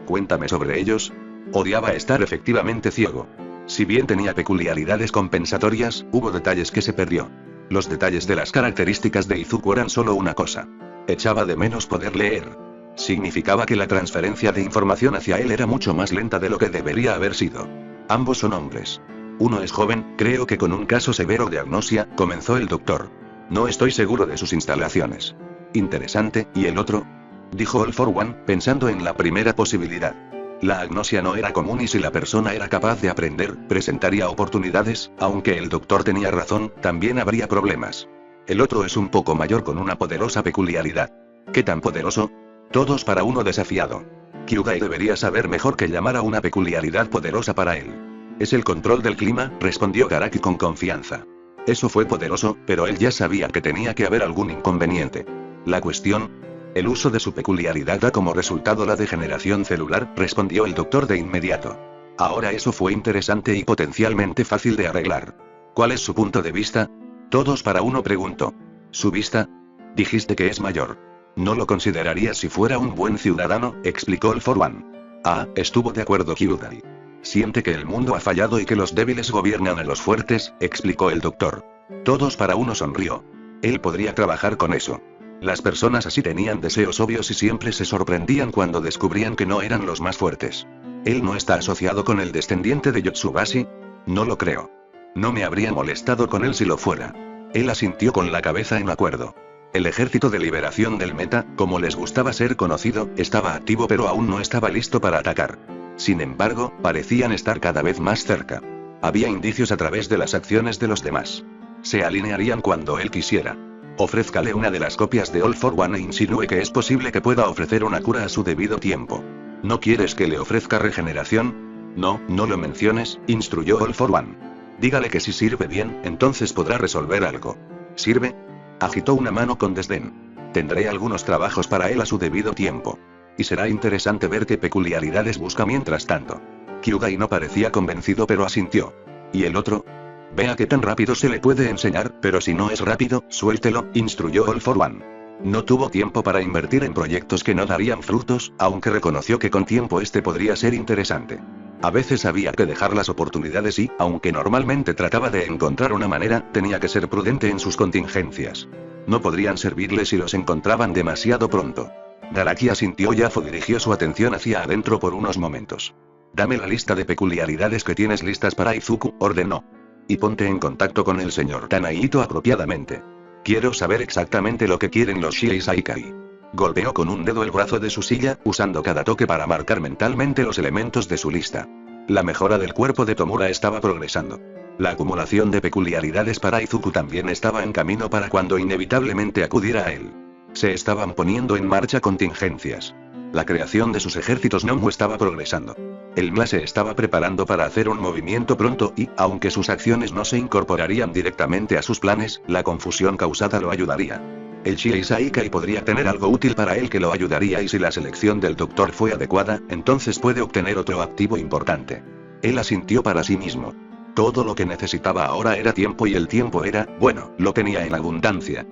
Speaker 2: Cuéntame sobre ellos. Odiaba estar efectivamente ciego. Si bien tenía peculiaridades compensatorias, hubo detalles que se perdió. Los detalles de las características de Izuku eran solo una cosa. Echaba de menos poder leer. Significaba que la transferencia de información hacia él era mucho más lenta de lo que debería haber sido. Ambos son hombres. Uno es joven, creo que con un caso severo de agnosia, comenzó el doctor. No estoy seguro de sus instalaciones. Interesante, ¿y el otro? Dijo All for One, pensando en la primera posibilidad. La agnosia no era común y si la persona era capaz de aprender, presentaría oportunidades, aunque el doctor tenía razón, también habría problemas. El otro es un poco mayor con una poderosa peculiaridad. ¿Qué tan poderoso? Todos para uno desafiado. Kyugai debería saber mejor que llamar a una peculiaridad poderosa para él. Es el control del clima, respondió Garaki con confianza. Eso fue poderoso, pero él ya sabía que tenía que haber algún inconveniente. La cuestión, el uso de su peculiaridad da como resultado la degeneración celular, respondió el doctor de inmediato. Ahora eso fue interesante y potencialmente fácil de arreglar. ¿Cuál es su punto de vista? Todos para uno preguntó. ¿Su vista? Dijiste que es mayor. No lo consideraría si fuera un buen ciudadano, explicó All for One. Ah, estuvo de acuerdo Kyugai. Siente que el mundo ha fallado y que los débiles gobiernan a los fuertes, explicó el doctor. Todos para uno sonrió. Él podría trabajar con eso. Las personas así tenían deseos obvios y siempre se sorprendían cuando descubrían que no eran los más fuertes. ¿Él no está asociado con el descendiente de Yotsubashi? No lo creo. No me habría molestado con él si lo fuera. Él asintió con la cabeza en acuerdo. El Ejército de Liberación del Meta, como les gustaba ser conocido, estaba activo pero aún no estaba listo para atacar. Sin embargo, parecían estar cada vez más cerca. Había indicios a través de las acciones de los demás. Se alinearían cuando él quisiera. Ofrézcale una de las copias de All for One e insinúe que es posible que pueda ofrecer una cura a su debido tiempo. ¿No quieres que le ofrezca regeneración? No, no lo menciones, instruyó All for One. Dígale que si sirve bien, entonces podrá resolver algo. ¿Sirve? Agitó una mano con desdén. Tendré algunos trabajos para él a su debido tiempo. Y será interesante ver qué peculiaridades busca mientras tanto. Kyugai no parecía convencido pero asintió. ¿Y el otro? Vea qué tan rápido se le puede enseñar, pero si no es rápido, suéltelo, instruyó All for One. No tuvo tiempo para invertir en proyectos que no darían frutos, aunque reconoció que con tiempo este podría ser interesante. A veces había que dejar las oportunidades y, aunque normalmente trataba de encontrar una manera, tenía que ser prudente en sus contingencias. No podrían servirle si los encontraban demasiado pronto. Garaki asintió y Afo dirigió su atención hacia adentro por unos momentos. Dame la lista de peculiaridades que tienes listas para Izuku, ordenó. Y ponte en contacto con el señor Tanaito apropiadamente. Quiero saber exactamente lo que quieren los Shiei Saikai. Golpeó con un dedo el brazo de su silla, usando cada toque para marcar mentalmente los elementos de su lista. La mejora del cuerpo de Tomura estaba progresando. La acumulación de peculiaridades para Izuku también estaba en camino para cuando inevitablemente acudiera a él. Se estaban poniendo en marcha contingencias. La creación de sus ejércitos Nomu estaba progresando. El MLA se estaba preparando para hacer un movimiento pronto y, aunque sus acciones no se incorporarían directamente a sus planes, la confusión causada lo ayudaría. El Shiei Saikai podría tener algo útil para él que lo ayudaría y si la selección del doctor fue adecuada, entonces puede obtener otro activo importante. Él asintió para sí mismo. Todo lo que necesitaba ahora era tiempo y el tiempo era, bueno, lo tenía en abundancia.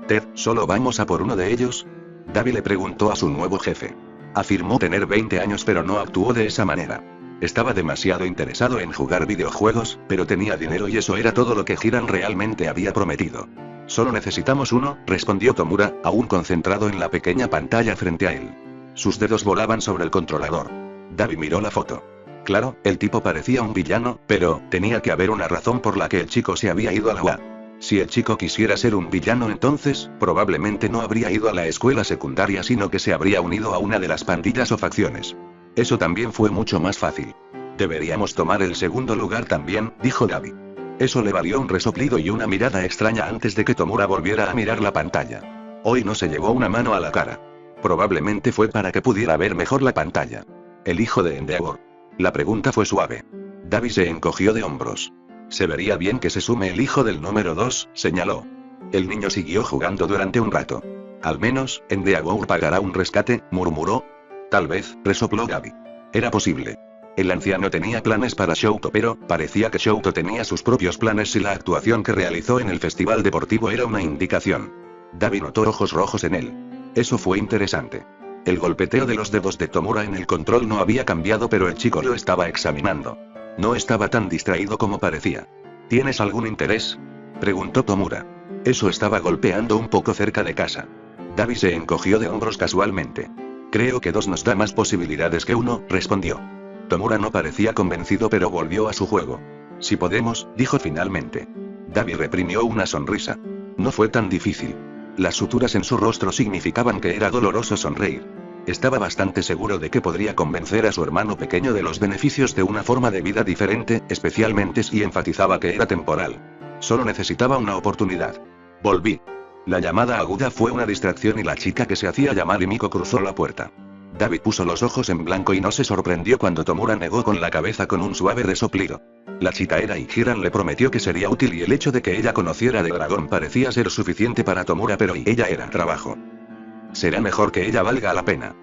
Speaker 2: Ted, ¿solo vamos a por uno de ellos? Davi le preguntó a su nuevo jefe. Afirmó tener 20 años pero no actuó de esa manera. Estaba demasiado interesado en jugar videojuegos, pero tenía dinero y eso era todo lo que Hiran realmente había prometido. Solo necesitamos uno, respondió Tomura, aún concentrado en la pequeña pantalla frente a él. Sus dedos volaban sobre el controlador. Davi miró la foto. Claro, el tipo parecía un villano, pero tenía que haber una razón por la que el chico se había ido a la UA. Si el chico quisiera ser un villano entonces, probablemente no habría ido a la escuela secundaria sino que se habría unido a una de las pandillas o facciones. Eso también fue mucho más fácil. Deberíamos tomar el segundo lugar también, dijo Davi. Eso le valió un resoplido y una mirada extraña antes de que Tomura volviera a mirar la pantalla. Hoy no se llevó una mano a la cara. Probablemente fue para que pudiera ver mejor la pantalla. El hijo de Endeavor. La pregunta fue suave. Davi se encogió de hombros. Se vería bien que se sume el hijo del número 2, señaló. El niño siguió jugando durante un rato. Al menos, Endeavor pagará un rescate, murmuró. Tal vez, resopló Davi. Era posible. El anciano tenía planes para Shouto, pero parecía que Shouto tenía sus propios planes y la actuación que realizó en el festival deportivo era una indicación. Dabi notó ojos rojos en él. Eso fue interesante. El golpeteo de los dedos de Tomura en el control no había cambiado, pero el chico lo estaba examinando. No estaba tan distraído como parecía. ¿Tienes algún interés?, preguntó Tomura. Eso estaba golpeando un poco cerca de casa. Dabi se encogió de hombros casualmente. Creo que 2 nos da más posibilidades que 1, respondió. Tomura no parecía convencido, pero volvió a su juego. Si podemos, dijo finalmente. Dabi reprimió una sonrisa. No fue tan difícil. Las suturas en su rostro significaban que era doloroso sonreír. Estaba bastante seguro de que podría convencer a su hermano pequeño de los beneficios de una forma de vida diferente, especialmente si enfatizaba que era temporal. Solo necesitaba una oportunidad. Volví. La llamada aguda fue una distracción y la chica que se hacía llamar Himiko cruzó la puerta. Dabi puso los ojos en blanco y no se sorprendió cuando Tomura negó con la cabeza con un suave resoplido. La chica era y Hiran le prometió que sería útil y el hecho de que ella conociera de dragón parecía ser suficiente para Tomura, pero y ella era trabajo. Será mejor que ella valga la pena.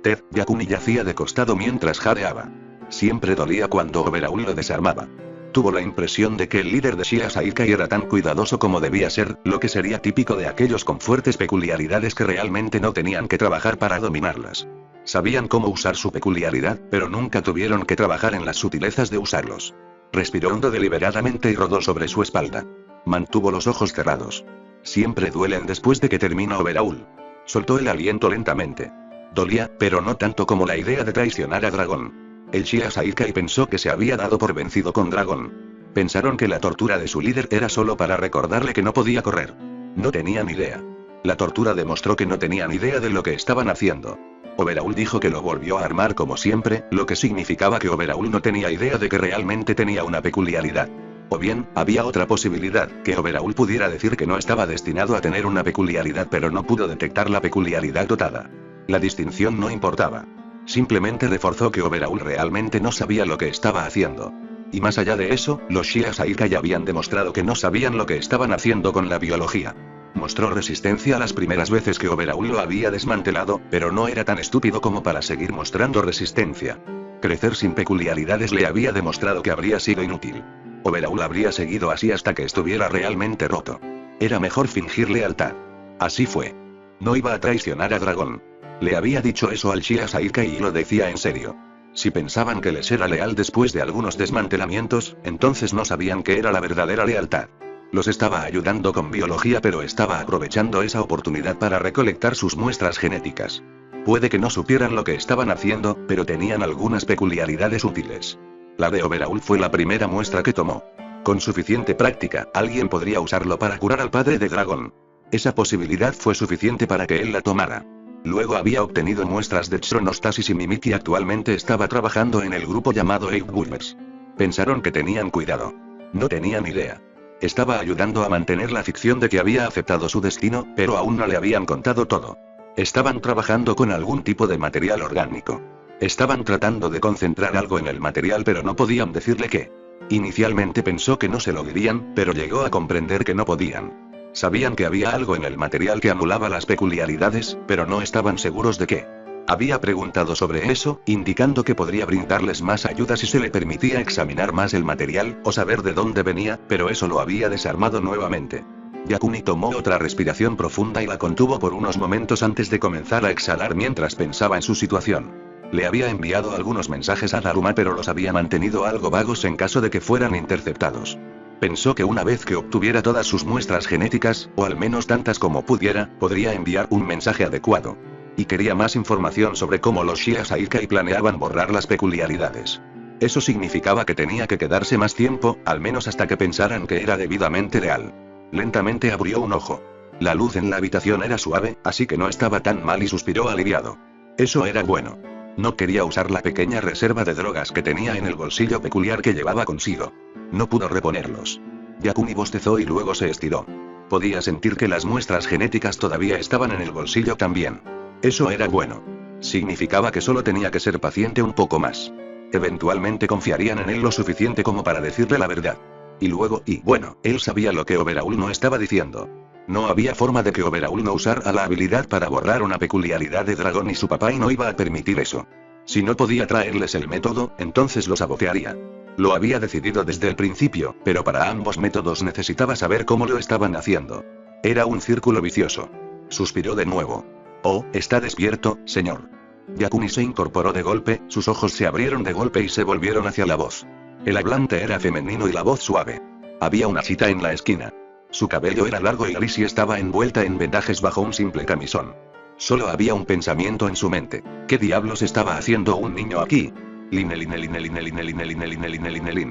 Speaker 2: Ted Yakuni yacía de costado mientras jadeaba. Siempre dolía cuando Overhaul lo desarmaba. Tuvo la impresión de que el líder de Shia Saikai era tan cuidadoso como debía ser, lo que sería típico de aquellos con fuertes peculiaridades que realmente no tenían que trabajar para dominarlas. Sabían cómo usar su peculiaridad, pero nunca tuvieron que trabajar en las sutilezas de usarlos. Respiró hondo deliberadamente y rodó sobre su espalda. Mantuvo los ojos cerrados. Siempre duelen después de que termina Overhaul. Soltó el aliento lentamente. Dolía, pero no tanto como la idea de traicionar a Dragón. El Shia Saikai pensó que se había dado por vencido con Dragón. Pensaron que la tortura de su líder era solo para recordarle que no podía correr. No tenían idea. La tortura demostró que no tenían idea de lo que estaban haciendo. Overhaul dijo que lo volvió a armar como siempre, lo que significaba que Overhaul no tenía idea de que realmente tenía una peculiaridad. O bien, había otra posibilidad, que Overhaul pudiera decir que no estaba destinado a tener una peculiaridad pero no pudo detectar la peculiaridad dotada. La distinción no importaba. Simplemente reforzó que Overhaul realmente no sabía lo que estaba haciendo. Y más allá de eso, los Shia Saikai habían demostrado que no sabían lo que estaban haciendo con la biología. Mostró resistencia las primeras veces que Overhaul lo había desmantelado, pero no era tan estúpido como para seguir mostrando resistencia. Crecer sin peculiaridades le había demostrado que habría sido inútil. Overhaul habría seguido así hasta que estuviera realmente roto. Era mejor fingir lealtad. Así fue. No iba a traicionar a Dragón. Le había dicho eso al Shia Saikai y lo decía en serio. Si pensaban que les era leal después de algunos desmantelamientos, entonces no sabían qué era la verdadera lealtad. Los estaba ayudando con biología, pero estaba aprovechando esa oportunidad para recolectar sus muestras genéticas. Puede que no supieran lo que estaban haciendo, pero tenían algunas peculiaridades útiles. La de Overhaul fue la primera muestra que tomó. Con suficiente práctica, alguien podría usarlo para curar al padre de Dragón. Esa posibilidad fue suficiente para que él la tomara. Luego había obtenido muestras de Chronostasis y Mimiki. Actualmente estaba trabajando en el grupo llamado Eight Wolvers. Pensaron que tenían cuidado. No tenían idea. Estaba ayudando a mantener la ficción de que había aceptado su destino, pero aún no le habían contado todo. Estaban trabajando con algún tipo de material orgánico. Estaban tratando de concentrar algo en el material, pero no podían decirle qué. Inicialmente pensó que no se lo dirían, pero llegó a comprender que no podían. Sabían que había algo en el material que anulaba las peculiaridades, pero no estaban seguros de qué. Había preguntado sobre eso, indicando que podría brindarles más ayuda si se le permitía examinar más el material, o saber de dónde venía, pero eso lo había desarmado nuevamente. Yakuni tomó otra respiración profunda y la contuvo por unos momentos antes de comenzar a exhalar mientras pensaba en su situación. Le había enviado algunos mensajes a Daruma, pero los había mantenido algo vagos en caso de que fueran interceptados. Pensó que una vez que obtuviera todas sus muestras genéticas, o al menos tantas como pudiera, podría enviar un mensaje adecuado. Y quería más información sobre cómo los Shia Saikai planeaban borrar las peculiaridades. Eso significaba que tenía que quedarse más tiempo, al menos hasta que pensaran que era debidamente real. Lentamente abrió un ojo. La luz en la habitación era suave, así que no estaba tan mal y suspiró aliviado. Eso era bueno. No quería usar la pequeña reserva de drogas que tenía en el bolsillo peculiar que llevaba consigo. No pudo reponerlos. Yakuni bostezó y luego se estiró. Podía sentir que las muestras genéticas todavía estaban en el bolsillo también. Eso era bueno. Significaba que solo tenía que ser paciente un poco más. Eventualmente confiarían en él lo suficiente como para decirle la verdad. Y luego, bueno, él sabía lo que Overhaul no estaba diciendo. No había forma de que Overhaul no usara la habilidad para borrar una peculiaridad de Dragón y su papá, y no iba a permitir eso. Si no podía traerles el método, entonces los sabotearía. Lo había decidido desde el principio, pero para ambos métodos necesitaba saber cómo lo estaban haciendo. Era un círculo vicioso. Suspiró de nuevo. Oh, está despierto, señor. Yakuni se incorporó de golpe, sus ojos se abrieron de golpe y se volvieron hacia la voz. El hablante era femenino y la voz suave. Había una chita en la esquina. Su cabello era largo y gris y estaba envuelta en vendajes bajo un simple camisón. Solo había un pensamiento en su mente. ¿Qué diablos estaba haciendo un niño aquí?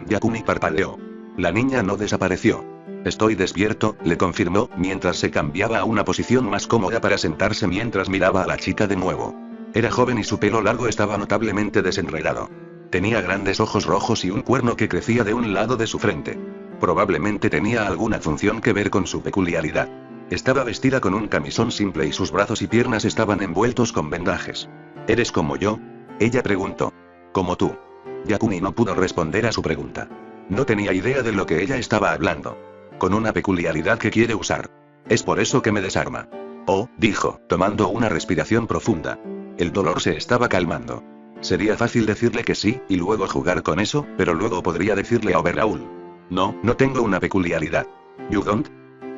Speaker 2: Yakuni parpadeó. La niña no desapareció. Estoy despierto, le confirmó, mientras se cambiaba a una posición más cómoda para sentarse mientras miraba a la chica de nuevo. Era joven y su pelo largo estaba notablemente desenredado. Tenía grandes ojos rojos y un cuerno que crecía de un lado de su frente. Probablemente tenía alguna función que ver con su peculiaridad. Estaba vestida con un camisón simple y sus brazos y piernas estaban envueltos con vendajes. ¿Eres como yo?, ella preguntó. Como tú. Yakuni no pudo responder a su pregunta. No tenía idea de lo que ella estaba hablando. Con una peculiaridad que quiere usar. Es por eso que me desarma. Oh, dijo, tomando una respiración profunda. El dolor se estaba calmando. Sería fácil decirle que sí, y luego jugar con eso, pero luego podría decirle a Overhaul. No, no tengo una peculiaridad. You don't?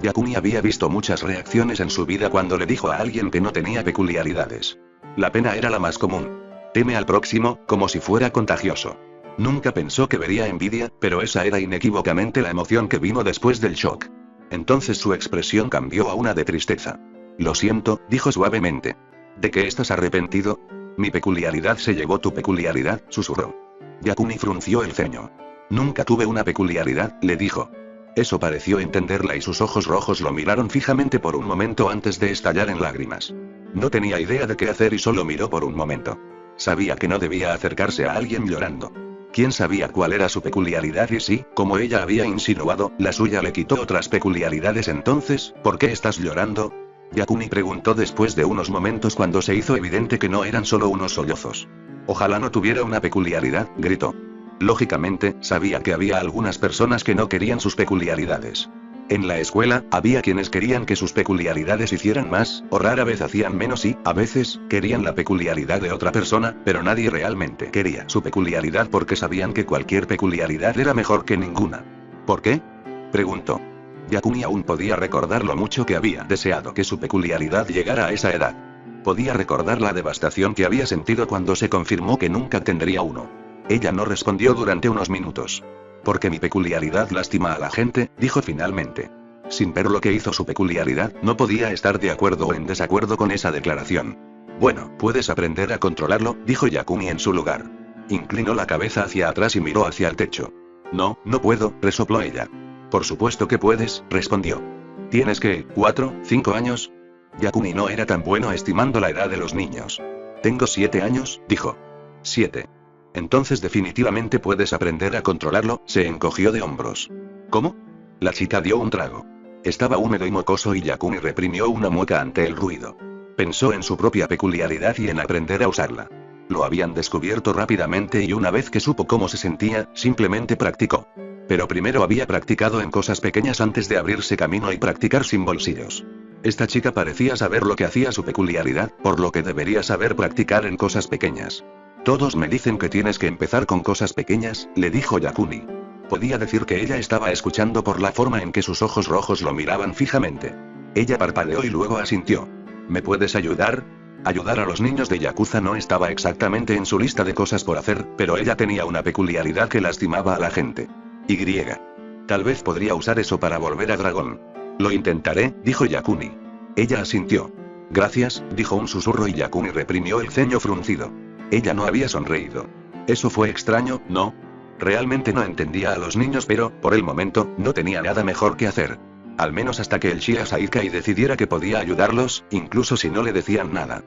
Speaker 2: Yakuni había visto muchas reacciones en su vida cuando le dijo a alguien que no tenía peculiaridades. La pena era la más común. Teme al próximo, como si fuera contagioso. Nunca pensó que vería envidia, pero esa era inequívocamente la emoción que vino después del shock. Entonces su expresión cambió a una de tristeza. Lo siento, dijo suavemente. ¿De qué estás arrepentido? Mi peculiaridad se llevó tu peculiaridad, susurró. Yakuni frunció el ceño. Nunca tuve una peculiaridad, le dijo. Eso pareció entenderla y sus ojos rojos lo miraron fijamente por un momento antes de estallar en lágrimas. No tenía idea de qué hacer y solo miró por un momento. Sabía que no debía acercarse a alguien llorando. ¿Quién sabía cuál era su peculiaridad y si, como ella había insinuado, la suya le quitó otras peculiaridades entonces, ¿por qué estás llorando? Yakuni preguntó después de unos momentos cuando se hizo evidente que no eran solo unos sollozos. Ojalá no tuviera una peculiaridad, gritó. Lógicamente, sabía que había algunas personas que no querían sus peculiaridades. En la escuela, había quienes querían que sus peculiaridades hicieran más, o rara vez hacían menos y, a veces, querían la peculiaridad de otra persona, pero nadie realmente quería su peculiaridad porque sabían que cualquier peculiaridad era mejor que ninguna. ¿Por qué?, preguntó. Yakuni aún podía recordar lo mucho que había deseado que su peculiaridad llegara a esa edad. Podía recordar la devastación que había sentido cuando se confirmó que nunca tendría uno. Ella no respondió durante unos minutos. Porque mi peculiaridad lastima a la gente, dijo finalmente. Sin ver lo que hizo su peculiaridad, no podía estar de acuerdo o en desacuerdo con esa declaración. Bueno, puedes aprender a controlarlo, dijo Yakuni en su lugar. Inclinó la cabeza hacia atrás y miró hacia el techo. No, no puedo, resopló ella. Por supuesto que puedes, respondió. ¿Tienes que, 4, 5 años? Yakuni no era tan bueno estimando la edad de los niños. Tengo 7 años, dijo. 7. Entonces definitivamente puedes aprender a controlarlo, se encogió de hombros. ¿Cómo? La chica dio un trago. Estaba húmedo y mocoso y Yakuni reprimió una mueca ante el ruido. Pensó en su propia peculiaridad y en aprender a usarla. Lo habían descubierto rápidamente y una vez que supo cómo se sentía, simplemente practicó. Pero primero había practicado en cosas pequeñas antes de abrirse camino y practicar sin bolsillos. Esta chica parecía saber lo que hacía su peculiaridad, por lo que debería saber practicar en cosas pequeñas. Todos me dicen que tienes que empezar con cosas pequeñas, le dijo Yakuni. Podía decir que ella estaba escuchando por la forma en que sus ojos rojos lo miraban fijamente. Ella parpadeó y luego asintió. ¿Me puedes ayudar? Ayudar a los niños de Yakuza no estaba exactamente en su lista de cosas por hacer, pero ella tenía una peculiaridad que lastimaba a la gente. Y. Tal vez podría usar eso para volver a dragón. Lo intentaré, dijo Yakuni. Ella asintió. Gracias, dijo un susurro y Yakuni reprimió el ceño fruncido. Ella no había sonreído. Eso fue extraño, ¿no? Realmente no entendía a los niños pero, por el momento, no tenía nada mejor que hacer. Al menos hasta que el Shia Saikai decidiera que podía ayudarlos, incluso si no le decían nada.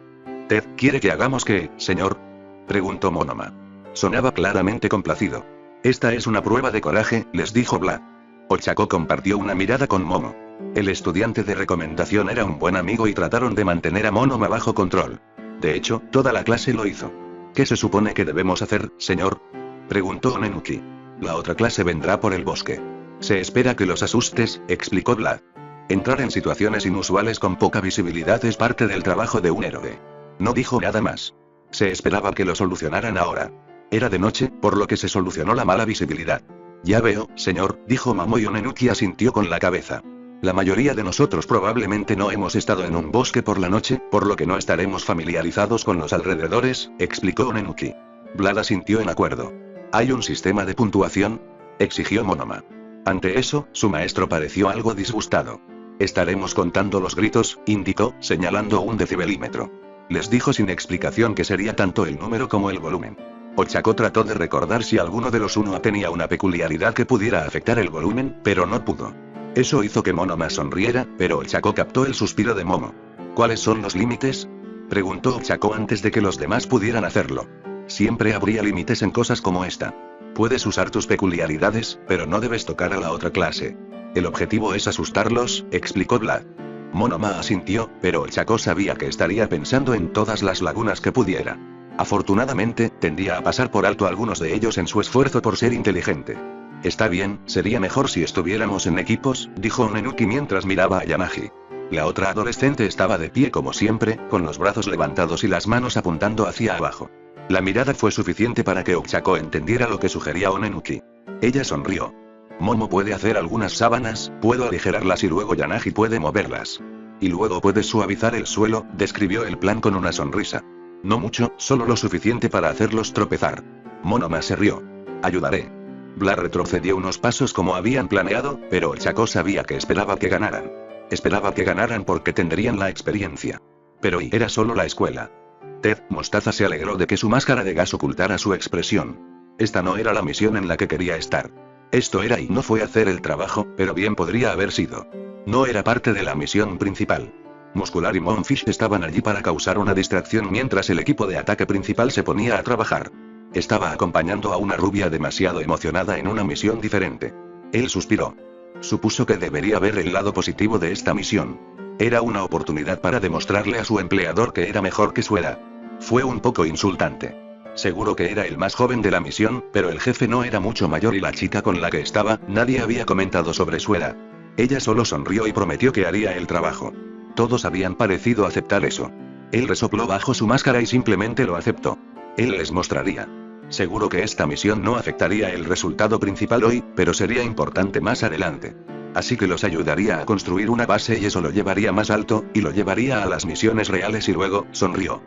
Speaker 2: ¿Ted quiere que hagamos qué, señor?, preguntó Monoma. Sonaba claramente complacido. Esta es una prueba de coraje, les dijo Vlad. Ochako compartió una mirada con Momo. El estudiante de recomendación era un buen amigo y trataron de mantener a Monoma bajo control. De hecho, toda la clase lo hizo. ¿Qué se supone que debemos hacer, señor?, preguntó Nenuki. La otra clase vendrá por el bosque. Se espera que los asustes, explicó Vlad. Entrar en situaciones inusuales con poca visibilidad es parte del trabajo de un héroe. No dijo nada más. Se esperaba que lo solucionaran ahora. Era de noche, por lo que se solucionó la mala visibilidad. Ya veo, señor, dijo Momo y Onenuki asintió con la cabeza. La mayoría de nosotros probablemente no hemos estado en un bosque por la noche, por lo que no estaremos familiarizados con los alrededores, explicó Onenuki. Vlad asintió en acuerdo. ¿Hay un sistema de puntuación?, exigió Monoma. Ante eso, su maestro pareció algo disgustado. Estaremos contando los gritos, indicó, señalando un decibelímetro. Les dijo sin explicación que sería tanto el número como el volumen. Ochako trató de recordar si alguno de los uno tenía una peculiaridad que pudiera afectar el volumen, pero no pudo. Eso hizo que Monoma sonriera, pero Ochako captó el suspiro de Momo. ¿Cuáles son los límites?, preguntó Ochako antes de que los demás pudieran hacerlo. Siempre habría límites en cosas como esta. Puedes usar tus peculiaridades, pero no debes tocar a la otra clase. El objetivo es asustarlos, explicó Vlad. Monoma asintió, pero Ochako sabía que estaría pensando en todas las lagunas que pudiera. Afortunadamente, tendía a pasar por alto algunos de ellos en su esfuerzo por ser inteligente. Está bien, sería mejor si estuviéramos en equipos, dijo Onenuki mientras miraba a Yanagi. La otra adolescente estaba de pie como siempre, con los brazos levantados y las manos apuntando hacia abajo. La mirada fue suficiente para que Ochako entendiera lo que sugería Onenuki. Ella sonrió. Momo puede hacer algunas sábanas, puedo aligerarlas y luego Yanagi puede moverlas. Y luego puedes suavizar el suelo, describió el plan con una sonrisa. No mucho, solo lo suficiente para hacerlos tropezar. Monoma se rió. Ayudaré. Vlad retrocedió unos pasos como habían planeado, pero Ochako sabía que esperaba que ganaran. Esperaba que ganaran porque tendrían la experiencia. Pero era solo la escuela. Ted Mostaza se alegró de que su máscara de gas ocultara su expresión. Esta no era la misión en la que quería estar. Esto era y no fue hacer el trabajo, pero bien podría haber sido. No era parte de la misión principal. Muscular y Moonfish estaban allí para causar una distracción mientras el equipo de ataque principal se ponía a trabajar. Estaba acompañando a una rubia demasiado emocionada en una misión diferente. Él suspiró. Supuso que debería ver el lado positivo de esta misión. Era una oportunidad para demostrarle a su empleador que era mejor que Sueda. Fue un poco insultante. Seguro que era el más joven de la misión, pero el jefe no era mucho mayor y la chica con la que estaba, nadie había comentado sobre Sueda. Ella solo sonrió y prometió que haría el trabajo. Todos habían parecido aceptar eso. Él resopló bajo su máscara y simplemente lo aceptó. Él les mostraría. Seguro que esta misión no afectaría el resultado principal hoy, pero sería importante más adelante. Así que los ayudaría a construir una base y eso lo llevaría más alto, y lo llevaría a las misiones reales y luego, sonrió.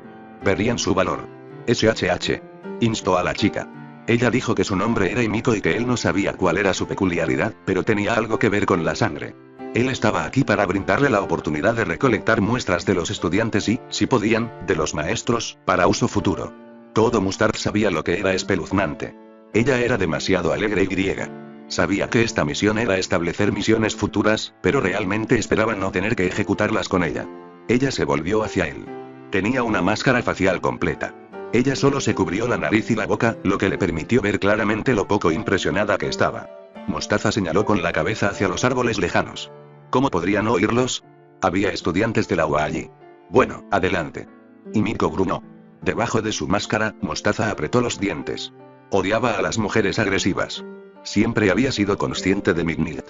Speaker 2: Verían su valor. SHH. Instó a la chica. Ella dijo que su nombre era Himiko y que él no sabía cuál era su peculiaridad, pero tenía algo que ver con la sangre. Él estaba aquí para brindarle la oportunidad de recolectar muestras de los estudiantes y, si podían, de los maestros, para uso futuro. Todo Mustard sabía lo que era espeluznante. Ella era demasiado alegre y griega. Sabía que esta misión era establecer misiones futuras, pero realmente esperaba no tener que ejecutarlas con ella. Ella se volvió hacia él. Tenía una máscara facial completa. Ella solo se cubrió la nariz y la boca, lo que le permitió ver claramente lo poco impresionada que estaba. Mostaza señaló con la cabeza hacia los árboles lejanos. ¿Cómo podrían oírlos? Había estudiantes de la UA allí. Bueno, adelante. Himiko gruñó. Debajo de su máscara, Mostaza apretó los dientes. Odiaba a las mujeres agresivas. Siempre había sido consciente de Mignit.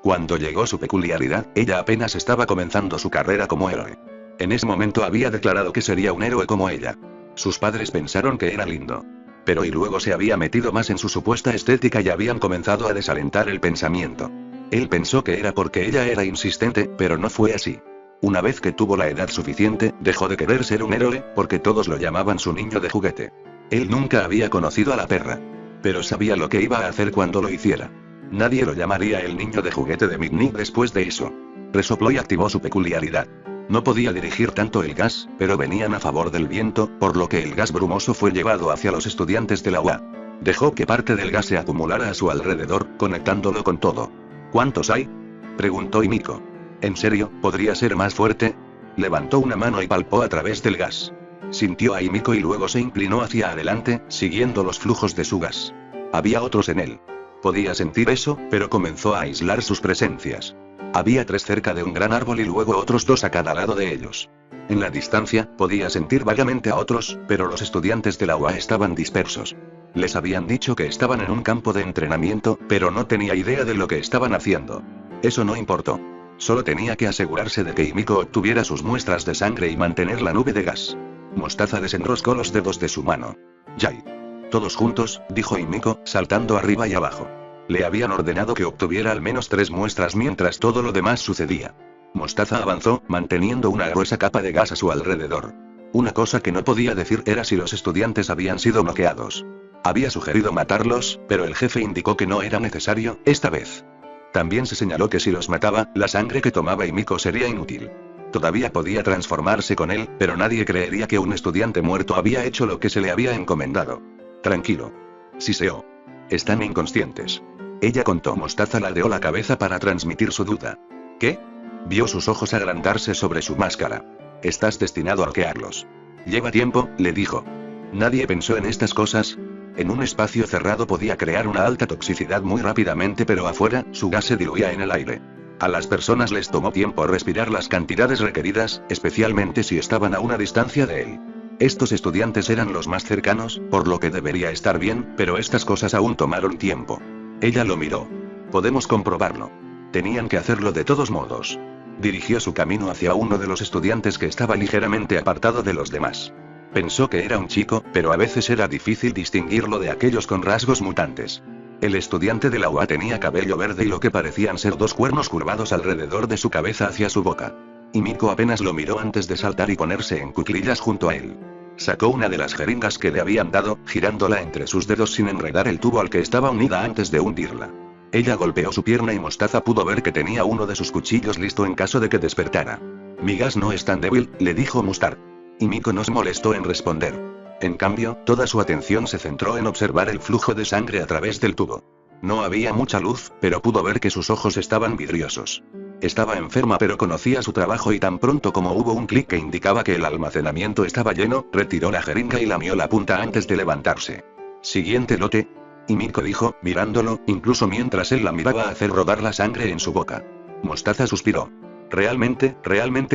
Speaker 2: Cuando llegó su peculiaridad, ella apenas estaba comenzando su carrera como héroe. En ese momento había declarado que sería un héroe como ella. Sus padres pensaron que era lindo. Pero y luego se había metido más en su supuesta estética y habían comenzado a desalentar el pensamiento. Él pensó que era porque ella era insistente, pero no fue así. Una vez que tuvo la edad suficiente, dejó de querer ser un héroe, porque todos lo llamaban su niño de juguete. Él nunca había conocido a la perra. Pero sabía lo que iba a hacer cuando lo hiciera. Nadie lo llamaría el niño de juguete de Mignit después de eso. Resopló y activó su peculiaridad. No podía dirigir tanto el gas, pero venían a favor del viento, por lo que el gas brumoso fue llevado hacia los estudiantes de la UA. Dejó que parte del gas se acumulara a su alrededor, conectándolo con todo. ¿Cuántos hay?, preguntó Himiko. ¿En serio, podría ser más fuerte? Levantó una mano y palpó a través del gas. Sintió a Himiko y luego se inclinó hacia adelante, siguiendo los flujos de su gas. Había otros en él. Podía sentir eso, pero comenzó a aislar sus presencias. Había 3 cerca de un gran árbol y luego otros 2 a cada lado de ellos. En la distancia, podía sentir vagamente a otros, pero los estudiantes de la UA estaban dispersos. Les habían dicho que estaban en un campo de entrenamiento, pero no tenía idea de lo que estaban haciendo. Eso no importó. Solo tenía que asegurarse de que Himiko obtuviera sus muestras de sangre y mantener la nube de gas. Mostaza desenroscó los dedos de su mano. Yay. Todos juntos, dijo Himiko, saltando arriba y abajo. Le habían ordenado que obtuviera al menos 3 muestras mientras todo lo demás sucedía. Mostaza avanzó, manteniendo una gruesa capa de gas a su alrededor. Una cosa que no podía decir era si los estudiantes habían sido noqueados. Había sugerido matarlos, pero el jefe indicó que no era necesario, esta vez. También se señaló que si los mataba, la sangre que tomaba Himiko sería inútil. Todavía podía transformarse con él, pero nadie creería que un estudiante muerto había hecho lo que se le había encomendado. Tranquilo. Siseo. Están inconscientes. Ella contó. Mostaza ladeó la cabeza para transmitir su duda. ¿Qué? Vio sus ojos agrandarse sobre su máscara. Estás destinado a noquearlos. Lleva tiempo, le dijo. Nadie pensó en estas cosas. En un espacio cerrado podía crear una alta toxicidad muy rápidamente, pero afuera, su gas se diluía en el aire. A las personas les tomó tiempo respirar las cantidades requeridas, especialmente si estaban a una distancia de él. Estos estudiantes eran los más cercanos, por lo que debería estar bien, pero estas cosas aún tomaron tiempo. Ella lo miró. Podemos comprobarlo. Tenían que hacerlo de todos modos. Dirigió su camino hacia uno de los estudiantes que estaba ligeramente apartado de los demás. Pensó que era un chico, pero a veces era difícil distinguirlo de aquellos con rasgos mutantes. El estudiante de la UA tenía cabello verde y lo que parecían ser 2 cuernos curvados alrededor de su cabeza hacia su boca. Himiko apenas lo miró antes de saltar y ponerse en cuclillas junto a él. Sacó una de las jeringas que le habían dado, girándola entre sus dedos sin enredar el tubo al que estaba unida antes de hundirla. Ella golpeó su pierna y Mostaza pudo ver que tenía uno de sus cuchillos listo en caso de que despertara. Mi gas no es tan débil, le dijo Mustard. Himiko no se molestó en responder. En cambio, toda su atención se centró en observar el flujo de sangre a través del tubo. No había mucha luz, pero pudo ver que sus ojos estaban vidriosos. Estaba enferma pero conocía su trabajo y tan pronto como hubo un clic que indicaba que el almacenamiento estaba lleno, retiró la jeringa y lamió la punta antes de levantarse. Siguiente lote. Himiko dijo, mirándolo, incluso mientras él la miraba hacer rodar la sangre en su boca. Mostaza suspiró. Realmente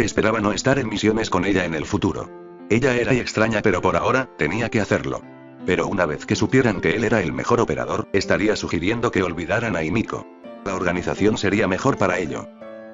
Speaker 2: esperaba no estar en misiones con ella en el futuro. Ella era extraña pero por ahora, tenía que hacerlo. Pero una vez que supieran que él era el mejor operador, estaría sugiriendo que olvidaran a Himiko. La organización sería mejor para ello.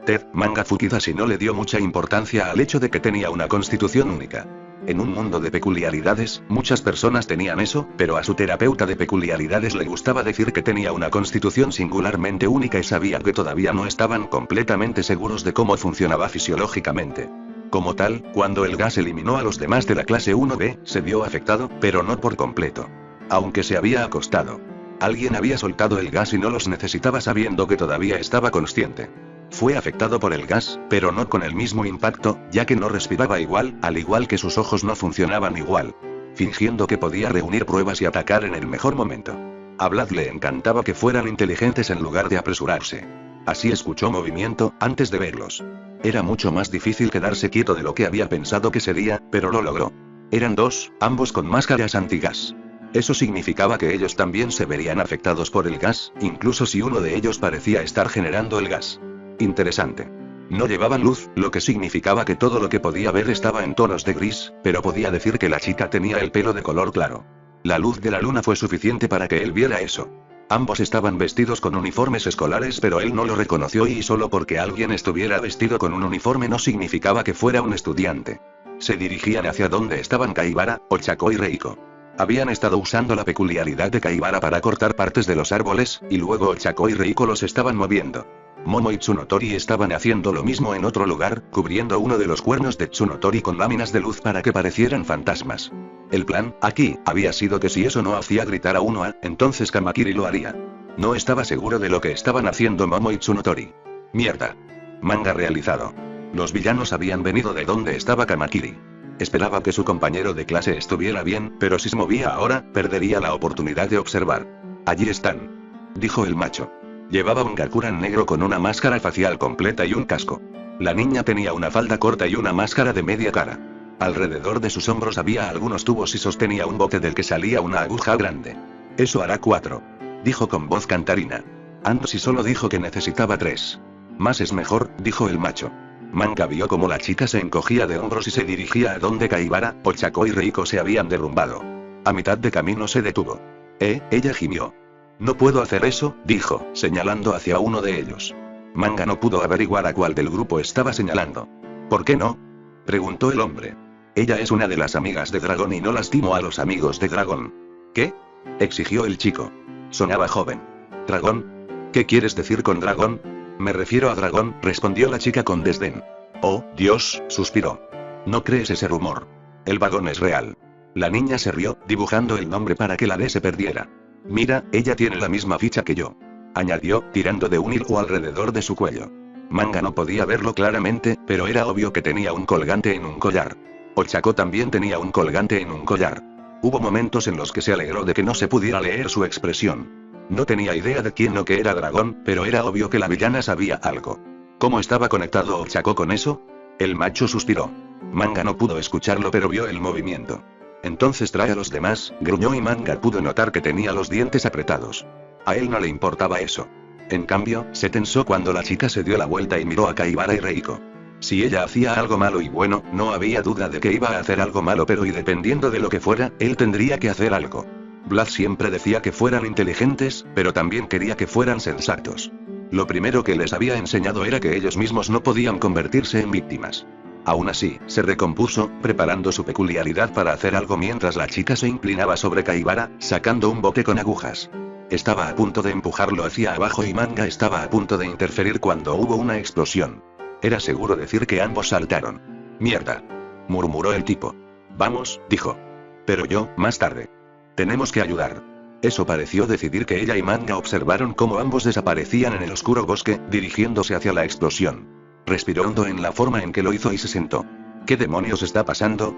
Speaker 2: Ted Manga Fukidashi no le dio mucha importancia al hecho de que tenía una constitución única. En un mundo de peculiaridades, muchas personas tenían eso, pero a su terapeuta de peculiaridades le gustaba decir que tenía una constitución singularmente única y sabía que todavía no estaban completamente seguros de cómo funcionaba fisiológicamente. Como tal, cuando el gas eliminó a los demás de la clase 1B, se vio afectado, pero no por completo. Aunque se había acostado. Alguien había soltado el gas y no los necesitaba sabiendo que todavía estaba consciente. Fue afectado por el gas, pero no con el mismo impacto, ya que no respiraba igual, al igual que sus ojos no funcionaban igual. Fingiendo que podía reunir pruebas y atacar en el mejor momento. A Vlad le encantaba que fueran inteligentes en lugar de apresurarse. Así escuchó movimiento, antes de verlos. Era mucho más difícil quedarse quieto de lo que había pensado que sería, pero lo logró. Eran 2, ambos con máscaras antigas. Eso significaba que ellos también se verían afectados por el gas, incluso si uno de ellos parecía estar generando el gas. Interesante. No llevaban luz, lo que significaba que todo lo que podía ver estaba en tonos de gris, pero podía decir que la chica tenía el pelo de color claro. La luz de la luna fue suficiente para que él viera eso. Ambos estaban vestidos con uniformes escolares pero él no lo reconoció y solo porque alguien estuviera vestido con un uniforme no significaba que fuera un estudiante. Se dirigían hacia donde estaban Kaibara, Ochako y Reiko. Habían estado usando la peculiaridad de Kaibara para cortar partes de los árboles, y luego Ochako y Reiko los estaban moviendo. Momo y Tsunotori estaban haciendo lo mismo en otro lugar, cubriendo uno de los cuernos de Tsunotori con láminas de luz para que parecieran fantasmas. El plan, aquí, había sido que si eso no hacía gritar a uno entonces Kamakiri lo haría. No estaba seguro de lo que estaban haciendo Momo y Tsunotori. Mierda. Manga realizado. Los villanos habían venido de donde estaba Kamakiri. Esperaba que su compañero de clase estuviera bien, pero si se movía ahora, perdería la oportunidad de observar. Allí están. Dijo el macho. Llevaba un gakuran negro con una máscara facial completa y un casco. La niña tenía una falda corta y una máscara de media cara. Alrededor de sus hombros había algunos tubos y sostenía un bote del que salía una aguja grande. Eso hará 4. Dijo con voz cantarina. Andosi solo dijo que necesitaba 3. Más es mejor, dijo el macho. Manga vio como la chica se encogía de hombros y se dirigía a donde Kaibara, Ochako y Reiko se habían derrumbado. A mitad de camino se detuvo. Ella gimió. No puedo hacer eso, dijo, señalando hacia uno de ellos. Manga no pudo averiguar a cuál del grupo estaba señalando. ¿Por qué no? Preguntó el hombre. Ella es una de las amigas de Dragón y no lastimó a los amigos de Dragón. ¿Qué? Exigió el chico. Sonaba joven. ¿Dragón? ¿Qué quieres decir con dragón? Me refiero a Dragón, respondió la chica con desdén. Oh, Dios, suspiró. No crees ese rumor. El vagón es real. La niña se rió, dibujando el nombre para que la D se perdiera. Mira, ella tiene la misma ficha que yo. Añadió, tirando de un hilo alrededor de su cuello. Manga no podía verlo claramente, pero era obvio que tenía un colgante en un collar. Ochako también tenía un colgante en un collar. Hubo momentos en los que se alegró de que no se pudiera leer su expresión. No tenía idea de quién o qué era Dragón, pero era obvio que la villana sabía algo. ¿Cómo estaba conectado Ochako con eso? El macho suspiró. Manga no pudo escucharlo pero vio el movimiento. Entonces trae a los demás, gruñó y Manga pudo notar que tenía los dientes apretados. A él no le importaba eso. En cambio, se tensó cuando la chica se dio la vuelta y miró a Kaibara y Reiko. Si ella hacía algo malo y bueno, no había duda de que iba a hacer algo malo, pero y dependiendo de lo que fuera, él tendría que hacer algo. Vlad siempre decía que fueran inteligentes, pero también quería que fueran sensatos. Lo primero que les había enseñado era que ellos mismos no podían convertirse en víctimas. Aún así, se recompuso, preparando su peculiaridad para hacer algo mientras la chica se inclinaba sobre Kaibara, sacando un bote con agujas. Estaba a punto de empujarlo hacia abajo y Manga estaba a punto de interferir cuando hubo una explosión. Era seguro decir que ambos saltaron. «Mierda», murmuró el tipo. «Vamos», dijo. «Pero yo, más tarde. Tenemos que ayudar». Eso pareció decidir que ella y Manga observaron cómo ambos desaparecían en el oscuro bosque, dirigiéndose hacia la explosión. Respiró hondo en la forma en que lo hizo y se sentó. ¿Qué demonios está pasando?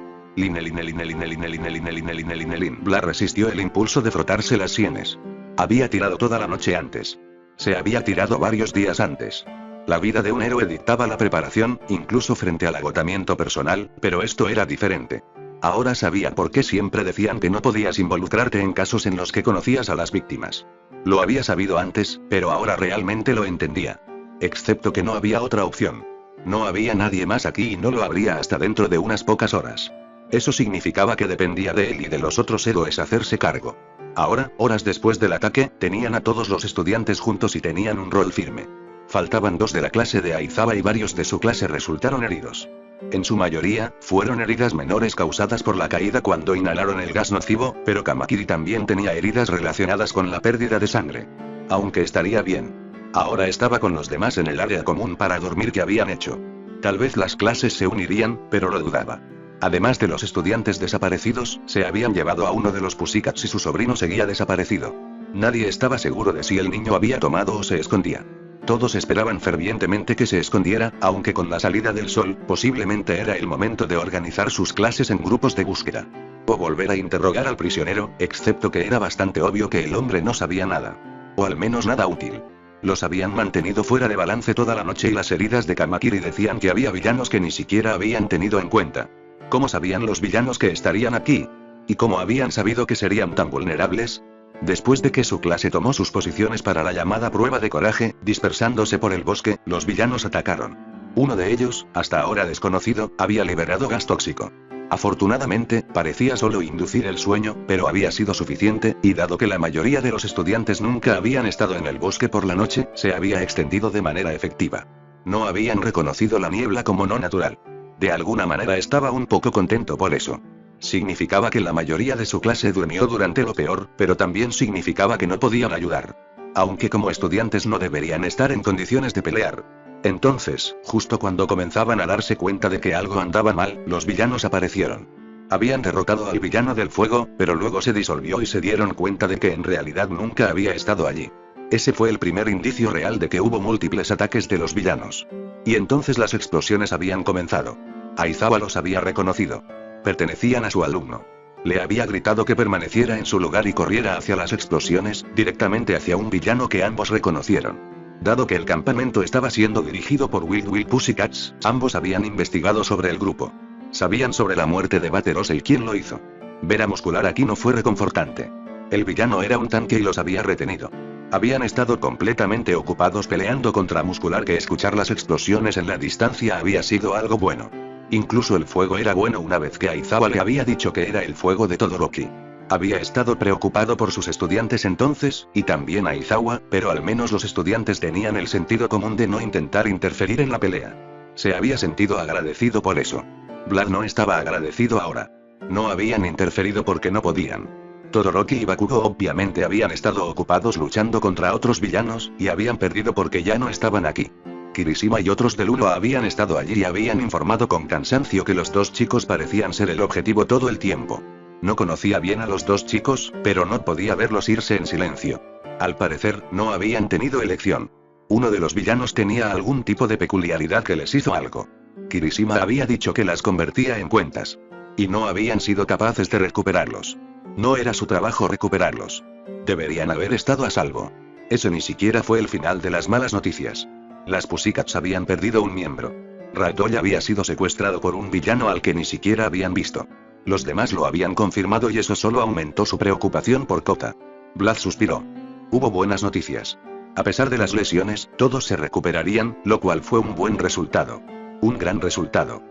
Speaker 2: Vlad resistió el impulso de frotarse las sienes. Había tirado toda la noche antes. Se había tirado varios días antes. La vida de un héroe dictaba la preparación, incluso frente al agotamiento personal, pero esto era diferente. Ahora sabía por qué siempre decían que no podías involucrarte en casos en los que conocías a las víctimas. Lo había sabido antes, pero ahora realmente lo entendía. Excepto que no había otra opción. No había nadie más aquí y no lo habría hasta dentro de unas pocas horas. Eso significaba que dependía de él y de los otros héroes hacerse cargo. Ahora, horas después del ataque, tenían a todos los estudiantes juntos y tenían un rol firme. Faltaban 2 de la clase de Aizawa y varios de su clase resultaron heridos. En su mayoría, fueron heridas menores causadas por la caída cuando inhalaron el gas nocivo, pero Kamakiri también tenía heridas relacionadas con la pérdida de sangre. Aunque estaría bien. Ahora estaba con los demás en el área común para dormir que habían hecho. Tal vez las clases se unirían, pero lo dudaba. Además de los estudiantes desaparecidos, se habían llevado a uno de los Pussycats y su sobrino seguía desaparecido. Nadie estaba seguro de si el niño había tomado o se escondía. Todos esperaban fervientemente que se escondiera, aunque con la salida del sol, posiblemente era el momento de organizar sus clases en grupos de búsqueda. O volver a interrogar al prisionero, excepto que era bastante obvio que el hombre no sabía nada. O al menos nada útil. Los habían mantenido fuera de balance toda la noche y las heridas de Kamakiri decían que había villanos que ni siquiera habían tenido en cuenta. ¿Cómo sabían los villanos que estarían aquí? ¿Y cómo habían sabido que serían tan vulnerables? Después de que su clase tomó sus posiciones para la llamada prueba de coraje, dispersándose por el bosque, los villanos atacaron. Uno de ellos, hasta ahora desconocido, había liberado gas tóxico. Afortunadamente, parecía solo inducir el sueño, pero había sido suficiente, y dado que la mayoría de los estudiantes nunca habían estado en el bosque por la noche, se había extendido de manera efectiva. No habían reconocido la niebla como no natural. De alguna manera estaba un poco contento por eso. Significaba que la mayoría de su clase durmió durante lo peor, pero también significaba que no podían ayudar. Aunque como estudiantes no deberían estar en condiciones de pelear. Entonces, justo cuando comenzaban a darse cuenta de que algo andaba mal, los villanos aparecieron. Habían derrotado al villano del fuego, pero luego se disolvió y se dieron cuenta de que en realidad nunca había estado allí. Ese fue el primer indicio real de que hubo múltiples ataques de los villanos. Y entonces las explosiones habían comenzado. Aizawa los había reconocido. Pertenecían a su alumno. Le había gritado que permaneciera en su lugar y corriera hacia las explosiones, directamente hacia un villano que ambos reconocieron. Dado que el campamento estaba siendo dirigido por Wild Wild Pussycats, ambos habían investigado sobre el grupo. Sabían sobre la muerte de Baterose y quién lo hizo. Ver a Muscular aquí no fue reconfortante. El villano era un tanque y los había retenido. Habían estado completamente ocupados peleando contra Muscular, que escuchar las explosiones en la distancia había sido algo bueno. Incluso el fuego era bueno una vez que Aizawa le había dicho que era el fuego de Todoroki. Había estado preocupado por sus estudiantes entonces, y también Aizawa, pero al menos los estudiantes tenían el sentido común de no intentar interferir en la pelea. Se había sentido agradecido por eso. Vlad no estaba agradecido ahora. No habían interferido porque no podían. Todoroki y Bakugo obviamente habían estado ocupados luchando contra otros villanos, y habían perdido porque ya no estaban aquí. Kirishima y otros del Uno habían estado allí y habían informado con cansancio que los dos chicos parecían ser el objetivo todo el tiempo. No conocía bien a los dos chicos, pero no podía verlos irse en silencio. Al parecer, no habían tenido elección. Uno de los villanos tenía algún tipo de peculiaridad que les hizo algo. Kirishima había dicho que las convertía en cuentas. Y no habían sido capaces de recuperarlos. No era su trabajo recuperarlos. Deberían haber estado a salvo. Ese ni siquiera fue el final de las malas noticias. Las Pussycats habían perdido un miembro. Ragdoll había sido secuestrado por un villano al que ni siquiera habían visto. Los demás lo habían confirmado y eso solo aumentó su preocupación por Kota. Vlad suspiró. Hubo buenas noticias. A pesar de las lesiones, todos se recuperarían, lo cual fue un buen resultado. Un gran resultado.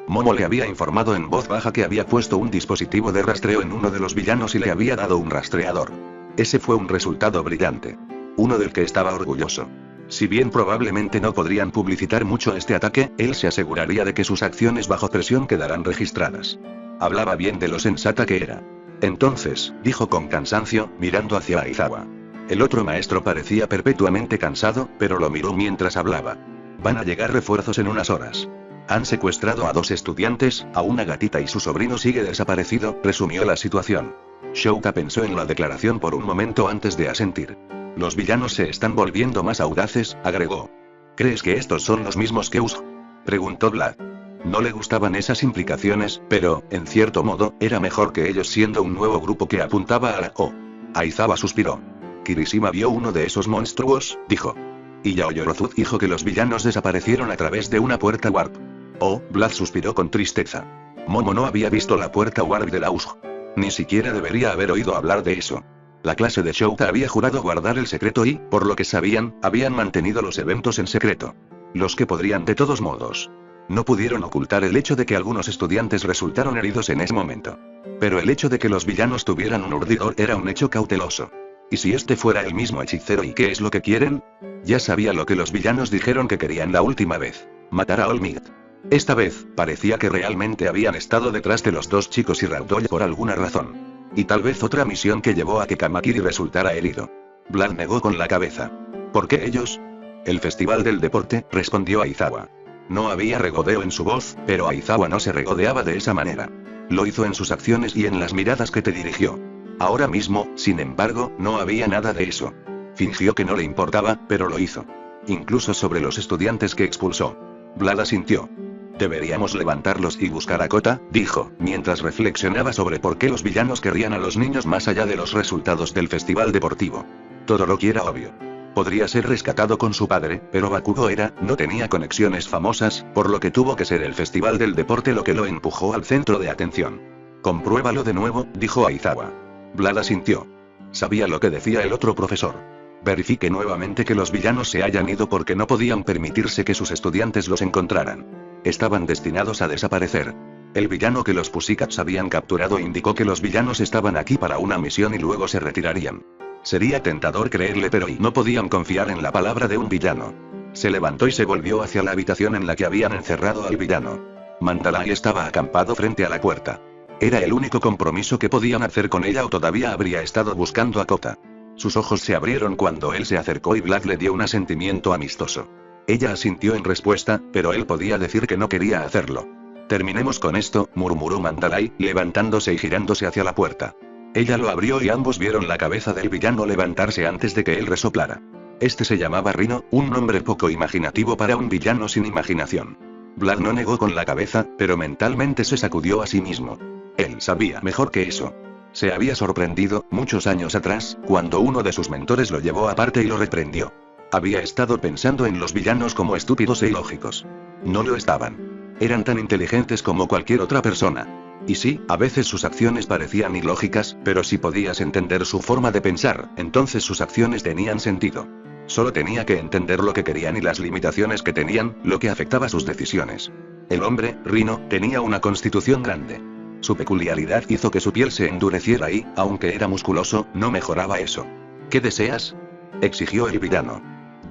Speaker 2: Momo le había informado en voz baja que había puesto un dispositivo de rastreo en uno de los villanos y le había dado un rastreador. Ese fue un resultado brillante. Uno del que estaba orgulloso. Si bien probablemente no podrían publicitar mucho este ataque, él se aseguraría de que sus acciones bajo presión quedarán registradas. Hablaba bien de lo sensata que era. Entonces, dijo con cansancio, mirando hacia Aizawa. El otro maestro parecía perpetuamente cansado, pero lo miró mientras hablaba. Van a llegar refuerzos en unas horas. Han secuestrado a 2 estudiantes, a una gatita y su sobrino sigue desaparecido, resumió la situación. Shouta pensó en la declaración por un momento antes de asentir. Los villanos se están volviendo más audaces, agregó. ¿Crees que estos son los mismos que Usopp? Preguntó Vlad. No le gustaban esas implicaciones, pero, en cierto modo, era mejor que ellos siendo un nuevo grupo que apuntaba a la O. Aizawa suspiró. Kirishima vio uno de esos monstruos, dijo. Y Yaoyorozu dijo que los villanos desaparecieron a través de una puerta warp. Oh, Vlad suspiró con tristeza. Momo no había visto la puerta warp de la Usopp. Ni siquiera debería haber oído hablar de eso. La clase de Shouta había jurado guardar el secreto y, por lo que sabían, habían mantenido los eventos en secreto. Los que podrían de todos modos. No pudieron ocultar el hecho de que algunos estudiantes resultaron heridos en ese momento. Pero el hecho de que los villanos tuvieran un urdidor era un hecho cauteloso. ¿Y si este fuera el mismo hechicero y qué es lo que quieren? Ya sabía lo que los villanos dijeron que querían la última vez. Matar a All Might. Esta vez, parecía que realmente habían estado detrás de los dos chicos y Ragdoll por alguna razón. Y tal vez otra misión que llevó a que Kamakiri resultara herido. Vlad negó con la cabeza. ¿Por qué ellos? El Festival del Deporte, respondió Aizawa. No había regodeo en su voz, pero Aizawa no se regodeaba de esa manera. Lo hizo en sus acciones y en las miradas que te dirigió. Ahora mismo, sin embargo, no había nada de eso. Fingió que no le importaba, pero lo hizo. Incluso sobre los estudiantes que expulsó. Vlad asintió. Deberíamos levantarlos y buscar a Kota, dijo, mientras reflexionaba sobre por qué los villanos querrían a los niños más allá de los resultados del festival deportivo. Todoroki era obvio. Podría ser rescatado con su padre, pero Bakugo no tenía conexiones famosas, por lo que tuvo que ser el festival del deporte lo que lo empujó al centro de atención. Compruébalo de nuevo, dijo Aizawa. Vlad asintió. Sabía lo que decía el otro profesor. Verifique nuevamente que los villanos se hayan ido porque no podían permitirse que sus estudiantes los encontraran. Estaban destinados a desaparecer. El villano que los Pussycats habían capturado indicó que los villanos estaban aquí para una misión y luego se retirarían. Sería tentador creerle, pero no podían confiar en la palabra de un villano. Se levantó y se volvió hacia la habitación en la que habían encerrado al villano. Mandalay estaba acampado frente a la puerta. Era el único compromiso que podían hacer con ella o todavía habría estado buscando a Kota. Sus ojos se abrieron cuando él se acercó y Vlad le dio un asentimiento amistoso. Ella asintió en respuesta, pero él podía decir que no quería hacerlo. Terminemos con esto, murmuró Mandalay, levantándose y girándose hacia la puerta. Ella lo abrió y ambos vieron la cabeza del villano levantarse antes de que él resoplara. Este se llamaba Rhino, un nombre poco imaginativo para un villano sin imaginación. Vlad no negó con la cabeza, pero mentalmente se sacudió a sí mismo. Él sabía mejor que eso. Se había sorprendido, muchos años atrás, cuando uno de sus mentores lo llevó aparte y lo reprendió. Había estado pensando en los villanos como estúpidos e ilógicos. No lo estaban. Eran tan inteligentes como cualquier otra persona. Y sí, a veces sus acciones parecían ilógicas, pero si podías entender su forma de pensar, entonces sus acciones tenían sentido. Solo tenía que entender lo que querían y las limitaciones que tenían, lo que afectaba sus decisiones. El hombre, Rhino, tenía una constitución grande. Su peculiaridad hizo que su piel se endureciera y, aunque era musculoso, no mejoraba eso. ¿Qué deseas?, exigió el villano.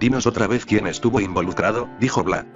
Speaker 2: Dinos otra vez quién estuvo involucrado, dijo Vlad.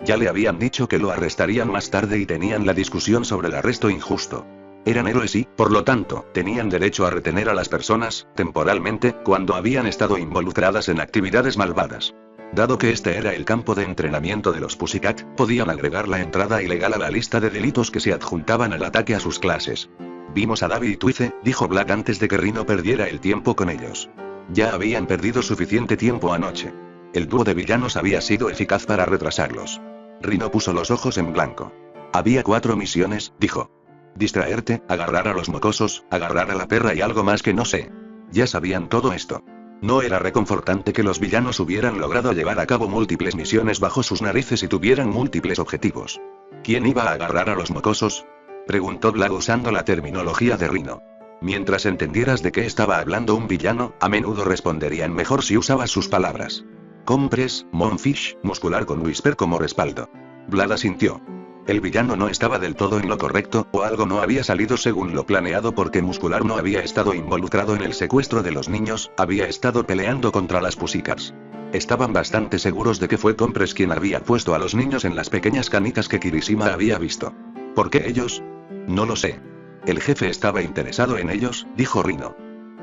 Speaker 2: Ya le habían dicho que lo arrestarían más tarde y tenían la discusión sobre el arresto injusto. Eran héroes y, por lo tanto, tenían derecho a retener a las personas, temporalmente, cuando habían estado involucradas en actividades malvadas. Dado que este era el campo de entrenamiento de los Pussycat, podían agregar la entrada ilegal a la lista de delitos que se adjuntaban al ataque a sus clases. Vimos a David y Twice, dijo Black antes de que Rhino perdiera el tiempo con ellos. Ya habían perdido suficiente tiempo anoche. El dúo de villanos había sido eficaz para retrasarlos. Rhino puso los ojos en blanco. Había 4 misiones, dijo. Distraerte, agarrar a los mocosos, agarrar a la perra y algo más que no sé. Ya sabían todo esto. No era reconfortante que los villanos hubieran logrado llevar a cabo múltiples misiones bajo sus narices y tuvieran múltiples objetivos. ¿Quién iba a agarrar a los mocosos? Preguntó Vlad usando la terminología de Rhino. Mientras entendieras de qué estaba hablando un villano, a menudo responderían mejor si usabas sus palabras. Compres, Monfish, muscular con Whisper como respaldo. Vlad asintió. El villano no estaba del todo en lo correcto, o algo no había salido según lo planeado porque Muscular no había estado involucrado en el secuestro de los niños, había estado peleando contra las Pussycats. Estaban bastante seguros de que fue Compres quien había puesto a los niños en las pequeñas canicas que Kirishima había visto. ¿Por qué ellos? No lo sé. El jefe estaba interesado en ellos, dijo Rhino.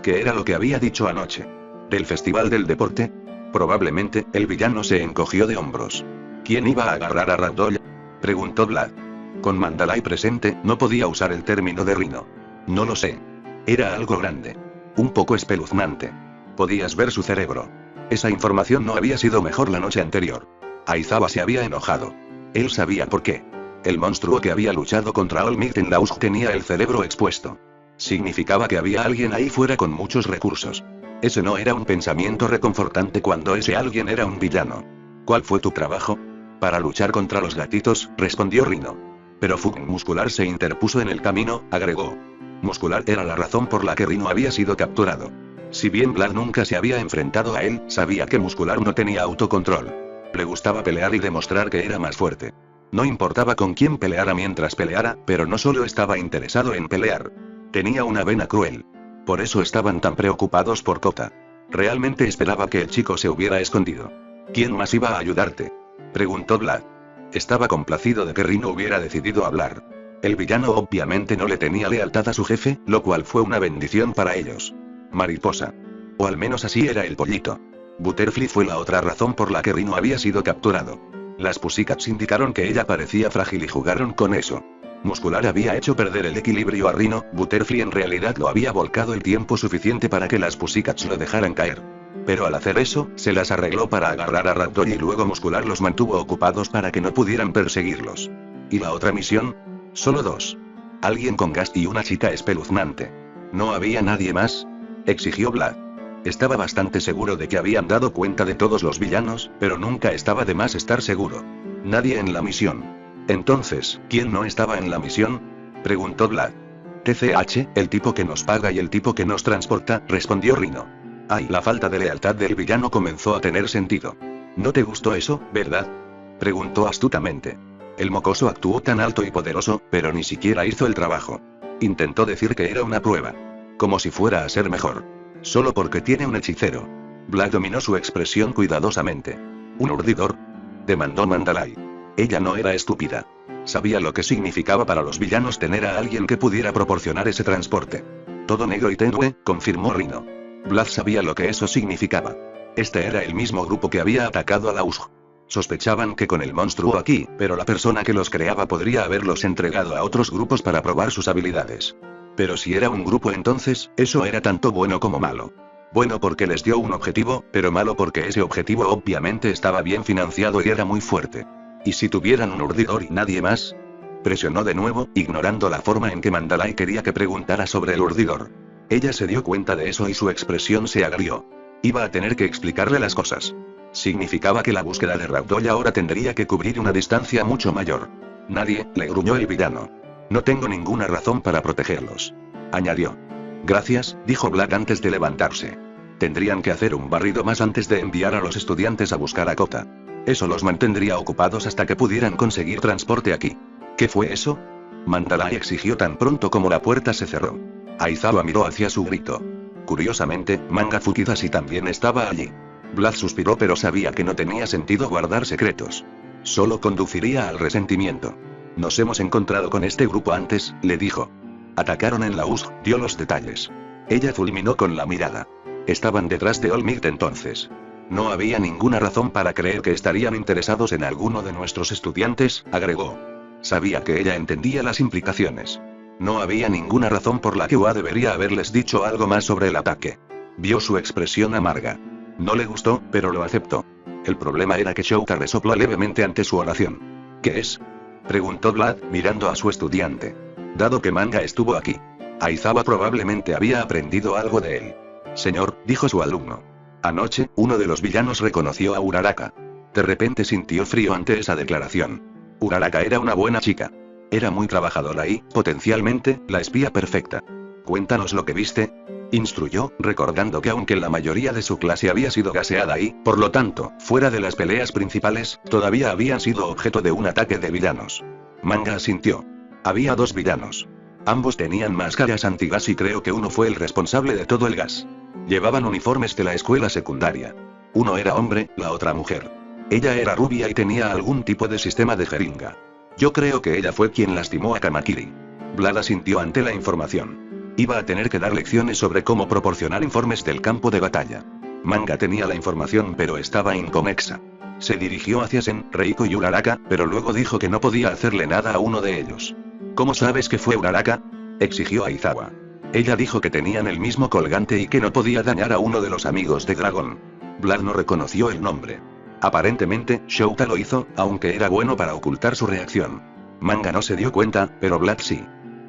Speaker 2: ¿Qué era lo que había dicho anoche? ¿Del festival del deporte? Probablemente, el villano se encogió de hombros. ¿Quién iba a agarrar a Ragdoll? Preguntó Vlad. Con Mandalay presente, no podía usar el término de Rhino. No lo sé. Era algo grande. Un poco espeluznante. Podías ver su cerebro. Esa información no había sido mejor la noche anterior. Aizawa se había enojado. Él sabía por qué. El monstruo que había luchado contra All Might en la USG tenía el cerebro expuesto. Significaba que había alguien ahí fuera con muchos recursos. Ese no era un pensamiento reconfortante cuando ese alguien era un villano. ¿Cuál fue tu trabajo? Para luchar contra los gatitos, respondió Rhino. Pero Fung Muscular se interpuso en el camino, agregó. Muscular era la razón por la que Rhino había sido capturado. Si bien Vlad nunca se había enfrentado a él, sabía que Muscular no tenía autocontrol. Le gustaba pelear y demostrar que era más fuerte. No importaba con quién peleara mientras peleara, pero no solo estaba interesado en pelear. Tenía una vena cruel. Por eso estaban tan preocupados por Kota. Realmente esperaba que el chico se hubiera escondido. ¿Quién más iba a ayudarte? Preguntó Vlad. Estaba complacido de que Rhino hubiera decidido hablar. El villano obviamente no le tenía lealtad a su jefe, lo cual fue una bendición para ellos. Mariposa. O al menos así era el pollito. Butterfly fue la otra razón por la que Rhino había sido capturado. Las Pussycats indicaron que ella parecía frágil y jugaron con eso. Muscular había hecho perder el equilibrio a Rhino, Butterfly en realidad lo había volcado el tiempo suficiente para que las Pussycats lo dejaran caer. Pero al hacer eso, se las arregló para agarrar a Ragdoll y luego Muscular los mantuvo ocupados para que no pudieran perseguirlos. ¿Y la otra misión? Solo 2. Alguien con gas y una chica espeluznante. ¿No había nadie más? Exigió Vlad. Estaba bastante seguro de que habían dado cuenta de todos los villanos, pero nunca estaba de más estar seguro. Nadie en la misión. Entonces, ¿quién no estaba en la misión? Preguntó Vlad. TCH, el tipo que nos paga y el tipo que nos transporta, respondió Rhino. Ay, la falta de lealtad del villano comenzó a tener sentido. ¿No te gustó eso, verdad? Preguntó astutamente. El mocoso actuó tan alto y poderoso, pero ni siquiera hizo el trabajo. Intentó decir que era una prueba. Como si fuera a ser mejor. Solo porque tiene un hechicero. Vlad dominó su expresión cuidadosamente. ¿Un urdidor? Demandó Mandalay. Ella no era estúpida. Sabía lo que significaba para los villanos tener a alguien que pudiera proporcionar ese transporte. Todo negro y tenue, confirmó Rhino. Vlad sabía lo que eso significaba. Este era el mismo grupo que había atacado a la USG. Sospechaban que con el monstruo aquí, pero la persona que los creaba podría haberlos entregado a otros grupos para probar sus habilidades. Pero si era un grupo entonces, eso era tanto bueno como malo. Bueno porque les dio un objetivo, pero malo porque ese objetivo obviamente estaba bien financiado y era muy fuerte. ¿Y si tuvieran un urdidor y nadie más? Presionó de nuevo, ignorando la forma en que Mandalay quería que preguntara sobre el urdidor. Ella se dio cuenta de eso y su expresión se agrió. Iba a tener que explicarle las cosas. Significaba que la búsqueda de Ragdoll ahora tendría que cubrir una distancia mucho mayor. Nadie, le gruñó el villano. No tengo ninguna razón para protegerlos. Añadió. Gracias, dijo Vlad antes de levantarse. Tendrían que hacer un barrido más antes de enviar a los estudiantes a buscar a Kota. Eso los mantendría ocupados hasta que pudieran conseguir transporte aquí. ¿Qué fue eso? Mandalay exigió tan pronto como la puerta se cerró. Aizawa miró hacia su grito. Curiosamente, Manga Fukidashi también estaba allí. Vlad suspiró pero sabía que no tenía sentido guardar secretos. Solo conduciría al resentimiento. Nos hemos encontrado con este grupo antes, le dijo. Atacaron en la USG, dio los detalles. Ella fulminó con la mirada. Estaban detrás de Olmigt entonces. No había ninguna razón para creer que estarían interesados en alguno de nuestros estudiantes, agregó. Sabía que ella entendía las implicaciones. No había ninguna razón por la que UA debería haberles dicho algo más sobre el ataque. Vio su expresión amarga. No le gustó, pero lo aceptó. El problema era que Shouta resopló levemente ante su oración. ¿Qué es? Preguntó Vlad, mirando a su estudiante. Dado que Manga estuvo aquí, Aizawa probablemente había aprendido algo de él. Señor, dijo su alumno. Anoche, uno de los villanos reconoció a Uraraka. De repente sintió frío ante esa declaración. Uraraka era una buena chica. Era muy trabajadora y, potencialmente, la espía perfecta. Cuéntanos lo que viste. Instruyó, recordando que aunque la mayoría de su clase había sido gaseada y, por lo tanto, fuera de las peleas principales, todavía habían sido objeto de un ataque de villanos. Manga asintió. Había 2 villanos. Ambos tenían máscaras antigas y creo que uno fue el responsable de todo el gas. Llevaban uniformes de la escuela secundaria. Uno era hombre, la otra mujer. Ella era rubia y tenía algún tipo de sistema de jeringa. Yo creo que ella fue quien lastimó a Kamakiri. Vlad asintió ante la información. Iba a tener que dar lecciones sobre cómo proporcionar informes del campo de batalla. Manga tenía la información pero estaba inconexa. Se dirigió hacia Sen, Reiko y Uraraka, pero luego dijo que no podía hacerle nada a uno de ellos. ¿Cómo sabes que fue Uraraka? Exigió Aizawa. Ella dijo que tenían el mismo colgante y que no podía dañar a uno de los amigos de Dragón. Vlad no reconoció el nombre. Aparentemente, Shouta lo hizo, aunque era bueno para ocultar su reacción. Manga no se dio cuenta, pero Vlad sí.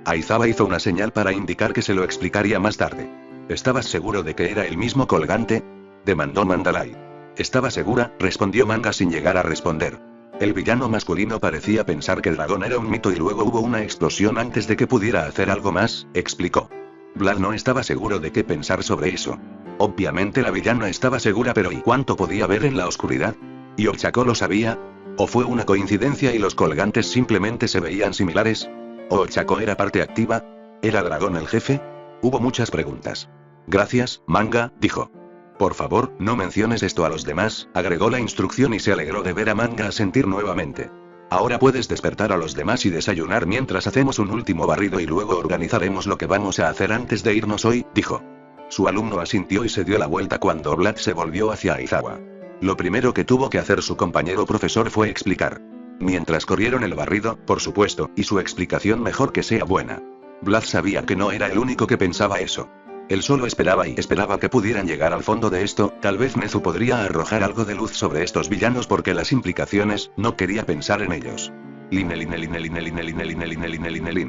Speaker 2: Aizawa hizo una señal para indicar que se lo explicaría más tarde. ¿Estabas seguro de que era el mismo colgante? Demandó Mandalay. Estaba segura, respondió Manga sin llegar a responder. El villano masculino parecía pensar que el dragón era un mito y luego hubo una explosión antes de que pudiera hacer algo más, explicó. Vlad no estaba seguro de qué pensar sobre eso. Obviamente la villana estaba segura, pero ¿y cuánto podía ver en la oscuridad? ¿Y Ochako lo sabía? ¿O fue una coincidencia y los colgantes simplemente se veían similares? ¿O Ochako era parte activa? ¿Era Dragón el jefe? Hubo muchas preguntas. Gracias, Manga, dijo. Por favor, no menciones esto a los demás, agregó la instrucción y se alegró de ver a Manga asentir nuevamente. Ahora puedes despertar a los demás y desayunar mientras hacemos un último barrido y luego organizaremos lo que vamos a hacer antes de irnos hoy, dijo. Su alumno asintió y se dio la vuelta cuando Vlad se volvió hacia Aizawa. Lo primero que tuvo que hacer su compañero profesor fue explicar. Mientras corrieron el barrido, por supuesto, y su explicación mejor que sea buena. Vlad sabía que no era el único que pensaba eso. Él solo esperaba y esperaba que pudieran llegar al fondo de esto, tal vez Nezu podría arrojar algo de luz sobre estos villanos porque las implicaciones, no quería pensar en ellos.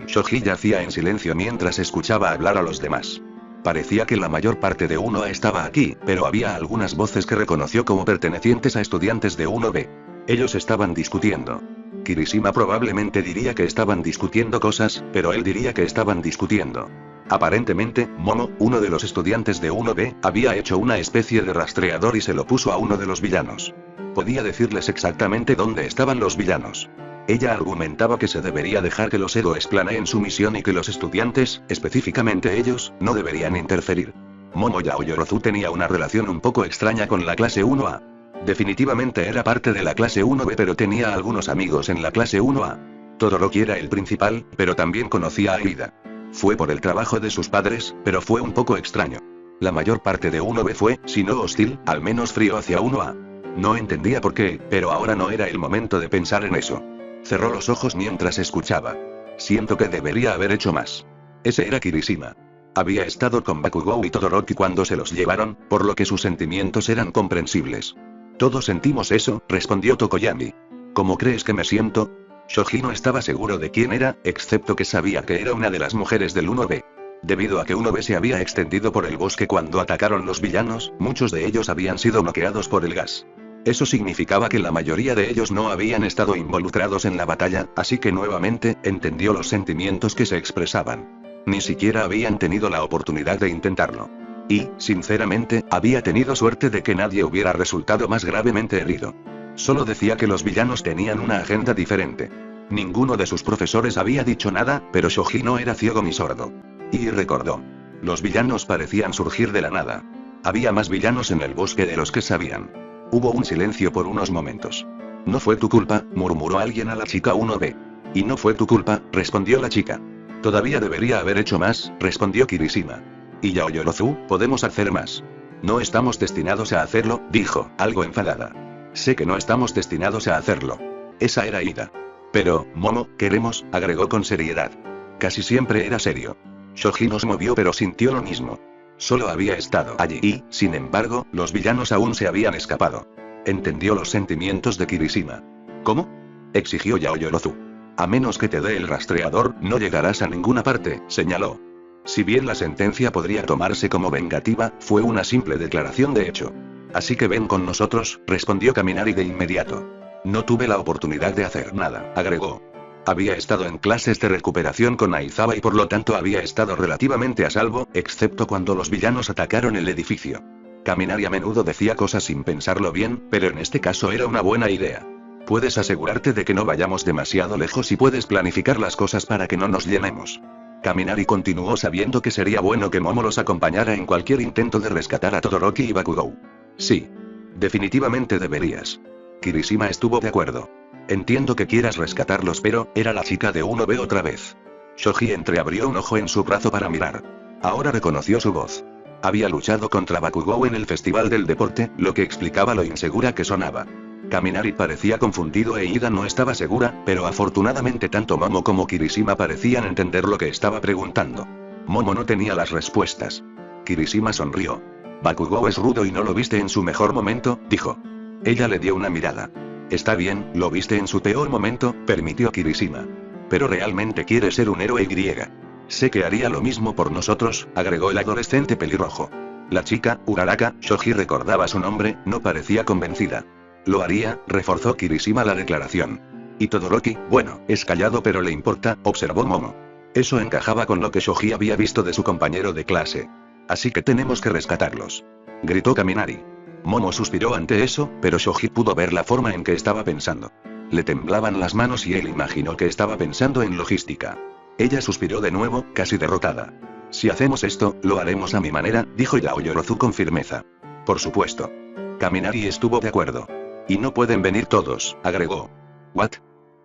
Speaker 2: Shoji yacía en silencio mientras escuchaba hablar a los demás. Parecía que la mayor parte de 1A estaba aquí, pero había algunas voces que reconoció como pertenecientes a estudiantes de 1B. Ellos estaban discutiendo. Kirishima probablemente diría que estaban discutiendo cosas, pero él diría que estaban discutiendo. Aparentemente, Momo, uno de los estudiantes de 1B, había hecho una especie de rastreador y se lo puso a uno de los villanos. Podía decirles exactamente dónde estaban los villanos. Ella argumentaba que se debería dejar que los héroes planeen su misión y que los estudiantes, específicamente ellos, no deberían interferir. Momo Yaoyorozu tenía una relación un poco extraña con la clase 1A. Definitivamente era parte de la clase 1B pero tenía algunos amigos en la clase 1A. Todoroki era el principal, pero también conocía a Ida. Fue por el trabajo de sus padres, pero fue un poco extraño. La mayor parte de 1B fue, si no hostil, al menos frío hacia 1A. No entendía por qué, pero ahora no era el momento de pensar en eso. Cerró los ojos mientras escuchaba. Siento que debería haber hecho más. Ese era Kirishima. Había estado con Bakugou y Todoroki cuando se los llevaron, por lo que sus sentimientos eran comprensibles. Todos sentimos eso, respondió Tokoyami. ¿Cómo crees que me siento? Shoji no estaba seguro de quién era, excepto que sabía que era una de las mujeres del 1B. Debido a que 1B se había extendido por el bosque cuando atacaron los villanos, muchos de ellos habían sido bloqueados por el gas. Eso significaba que la mayoría de ellos no habían estado involucrados en la batalla, así que nuevamente, entendió los sentimientos que se expresaban. Ni siquiera habían tenido la oportunidad de intentarlo. Y, sinceramente, había tenido suerte de que nadie hubiera resultado más gravemente herido. Solo decía que los villanos tenían una agenda diferente. Ninguno de sus profesores había dicho nada, pero Shoji no era ciego ni sordo. Y recordó. Los villanos parecían surgir de la nada. Había más villanos en el bosque de los que sabían. Hubo un silencio por unos momentos. No fue tu culpa, murmuró alguien a la chica 1B. Y no fue tu culpa, respondió la chica. Todavía debería haber hecho más, respondió Kirishima. Y Yaoyorozu, podemos hacer más. No estamos destinados a hacerlo, dijo, algo enfadada. Sé que no estamos destinados a hacerlo. Esa era Ida. Pero, Momo, queremos, agregó con seriedad. Casi siempre era serio. Shoji no se movió pero sintió lo mismo. Solo había estado allí y, sin embargo, los villanos aún se habían escapado. Entendió los sentimientos de Kirishima. ¿Cómo? Exigió Yaoyorozu. A menos que te dé el rastreador, no llegarás a ninguna parte, señaló. Si bien la sentencia podría tomarse como vengativa, fue una simple declaración de hecho. Así que ven con nosotros, respondió Kaminari de inmediato. No tuve la oportunidad de hacer nada, agregó. Había estado en clases de recuperación con Aizawa y por lo tanto había estado relativamente a salvo, excepto cuando los villanos atacaron el edificio. Kaminari a menudo decía cosas sin pensarlo bien, pero en este caso era una buena idea. Puedes asegurarte de que no vayamos demasiado lejos y puedes planificar las cosas para que no nos llenemos. Kaminari continuó sabiendo que sería bueno que Momo los acompañara en cualquier intento de rescatar a Todoroki y Bakugou. Sí. Definitivamente deberías. Kirishima estuvo de acuerdo. Entiendo que quieras rescatarlos, pero, era la chica de 1B otra vez. Shoji entreabrió un ojo en su brazo para mirar. Ahora reconoció su voz. Había luchado contra Bakugou en el Festival del Deporte, lo que explicaba lo insegura que sonaba. Kaminari parecía confundido e Ida no estaba segura, pero afortunadamente tanto Momo como Kirishima parecían entender lo que estaba preguntando. Momo no tenía las respuestas. Kirishima sonrió. Bakugou es rudo y no lo viste en su mejor momento, dijo. Ella le dio una mirada. Está bien, lo viste en su peor momento, permitió Kirishima. Pero realmente quiere ser un héroe griega. Sé que haría lo mismo por nosotros, agregó el adolescente pelirrojo. La chica, Uraraka, Shoji recordaba su nombre, no parecía convencida. Lo haría, reforzó Kirishima la declaración. Y Todoroki, bueno, es callado pero le importa, observó Momo. Eso encajaba con lo que Shoji había visto de su compañero de clase. Así que tenemos que rescatarlos. Gritó Kaminari. Momo suspiró ante eso, pero Shoji pudo ver la forma en que estaba pensando. Le temblaban las manos y él imaginó que estaba pensando en logística. Ella suspiró de nuevo, casi derrotada. Si hacemos esto, lo haremos a mi manera, dijo Yaoyorozu con firmeza. Por supuesto. Kaminari estuvo de acuerdo. Y no pueden venir todos, agregó. ¿What?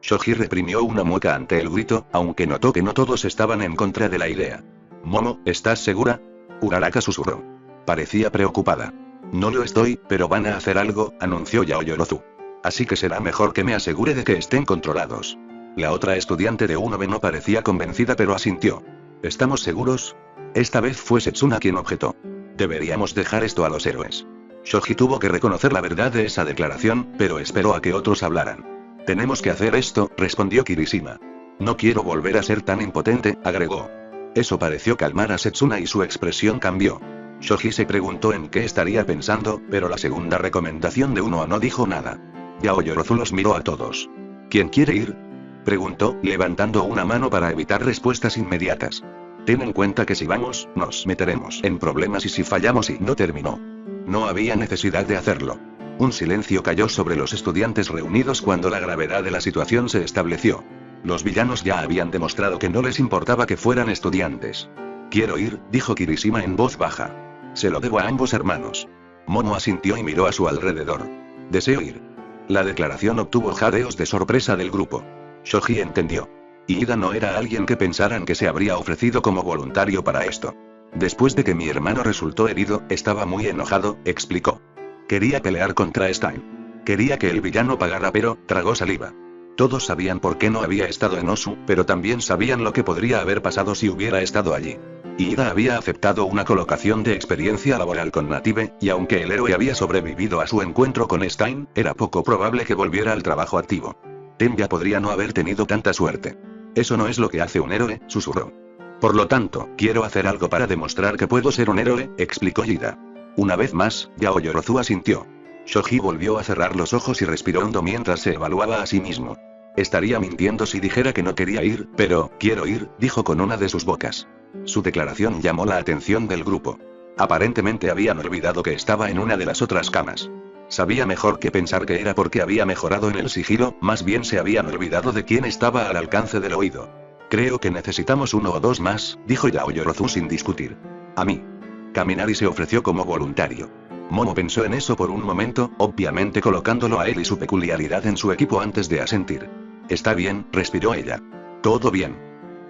Speaker 2: Shoji reprimió una mueca ante el grito, aunque notó que no todos estaban en contra de la idea. Momo, ¿estás segura? Uraraka susurró. Parecía preocupada. No lo estoy, pero van a hacer algo, anunció Yaoyorozu. Así que será mejor que me asegure de que estén controlados. La otra estudiante de 1B no parecía convencida pero asintió. ¿Estamos seguros? Esta vez fue Setsuna quien objetó. Deberíamos dejar esto a los héroes. Shoji tuvo que reconocer la verdad de esa declaración, pero esperó a que otros hablaran. Tenemos que hacer esto, respondió Kirishima. No quiero volver a ser tan impotente, agregó. Eso pareció calmar a Setsuna y su expresión cambió. Shoji se preguntó en qué estaría pensando, pero la segunda recomendación de Unoa no dijo nada. Yaoyorozu los miró a todos. ¿Quién quiere ir? Preguntó, levantando una mano para evitar respuestas inmediatas. Ten en cuenta que si vamos, nos meteremos en problemas y si fallamos y no terminó. No había necesidad de hacerlo. Un silencio cayó sobre los estudiantes reunidos cuando la gravedad de la situación se estableció. Los villanos ya habían demostrado que no les importaba que fueran estudiantes. Quiero ir, dijo Kirishima en voz baja. Se lo debo a ambos hermanos. Momo asintió y miró a su alrededor. Deseo ir. La declaración obtuvo jadeos de sorpresa del grupo. Shoji entendió. Y Ida no era alguien que pensaran que se habría ofrecido como voluntario para esto. Después de que mi hermano resultó herido, estaba muy enojado, explicó. Quería pelear contra Stein. Quería que el villano pagara pero, tragó saliva. Todos sabían por qué no había estado en Osu, pero también sabían lo que podría haber pasado si hubiera estado allí. Y Ida había aceptado una colocación de experiencia laboral con Native, y aunque el héroe había sobrevivido a su encuentro con Stein, era poco probable que volviera al trabajo activo. Tenya podría no haber tenido tanta suerte. Eso no es lo que hace un héroe, susurró. Por lo tanto, quiero hacer algo para demostrar que puedo ser un héroe, explicó Ida. Una vez más, Yaoyorozu asintió. Shoji volvió a cerrar los ojos y respiró hondo mientras se evaluaba a sí mismo. Estaría mintiendo si dijera que no quería ir, pero, quiero ir, dijo con una de sus bocas. Su declaración llamó la atención del grupo. Aparentemente habían olvidado que estaba en una de las otras camas. Sabía mejor que pensar que era porque había mejorado en el sigilo, más bien se habían olvidado de quién estaba al alcance del oído. Creo que necesitamos uno o dos más, dijo Yaoyorozu sin discutir. A mí. Kaminari se ofreció como voluntario. Momo pensó en eso por un momento, obviamente colocándolo a él y su peculiaridad en su equipo antes de asentir. Está bien, respiró ella. Todo bien.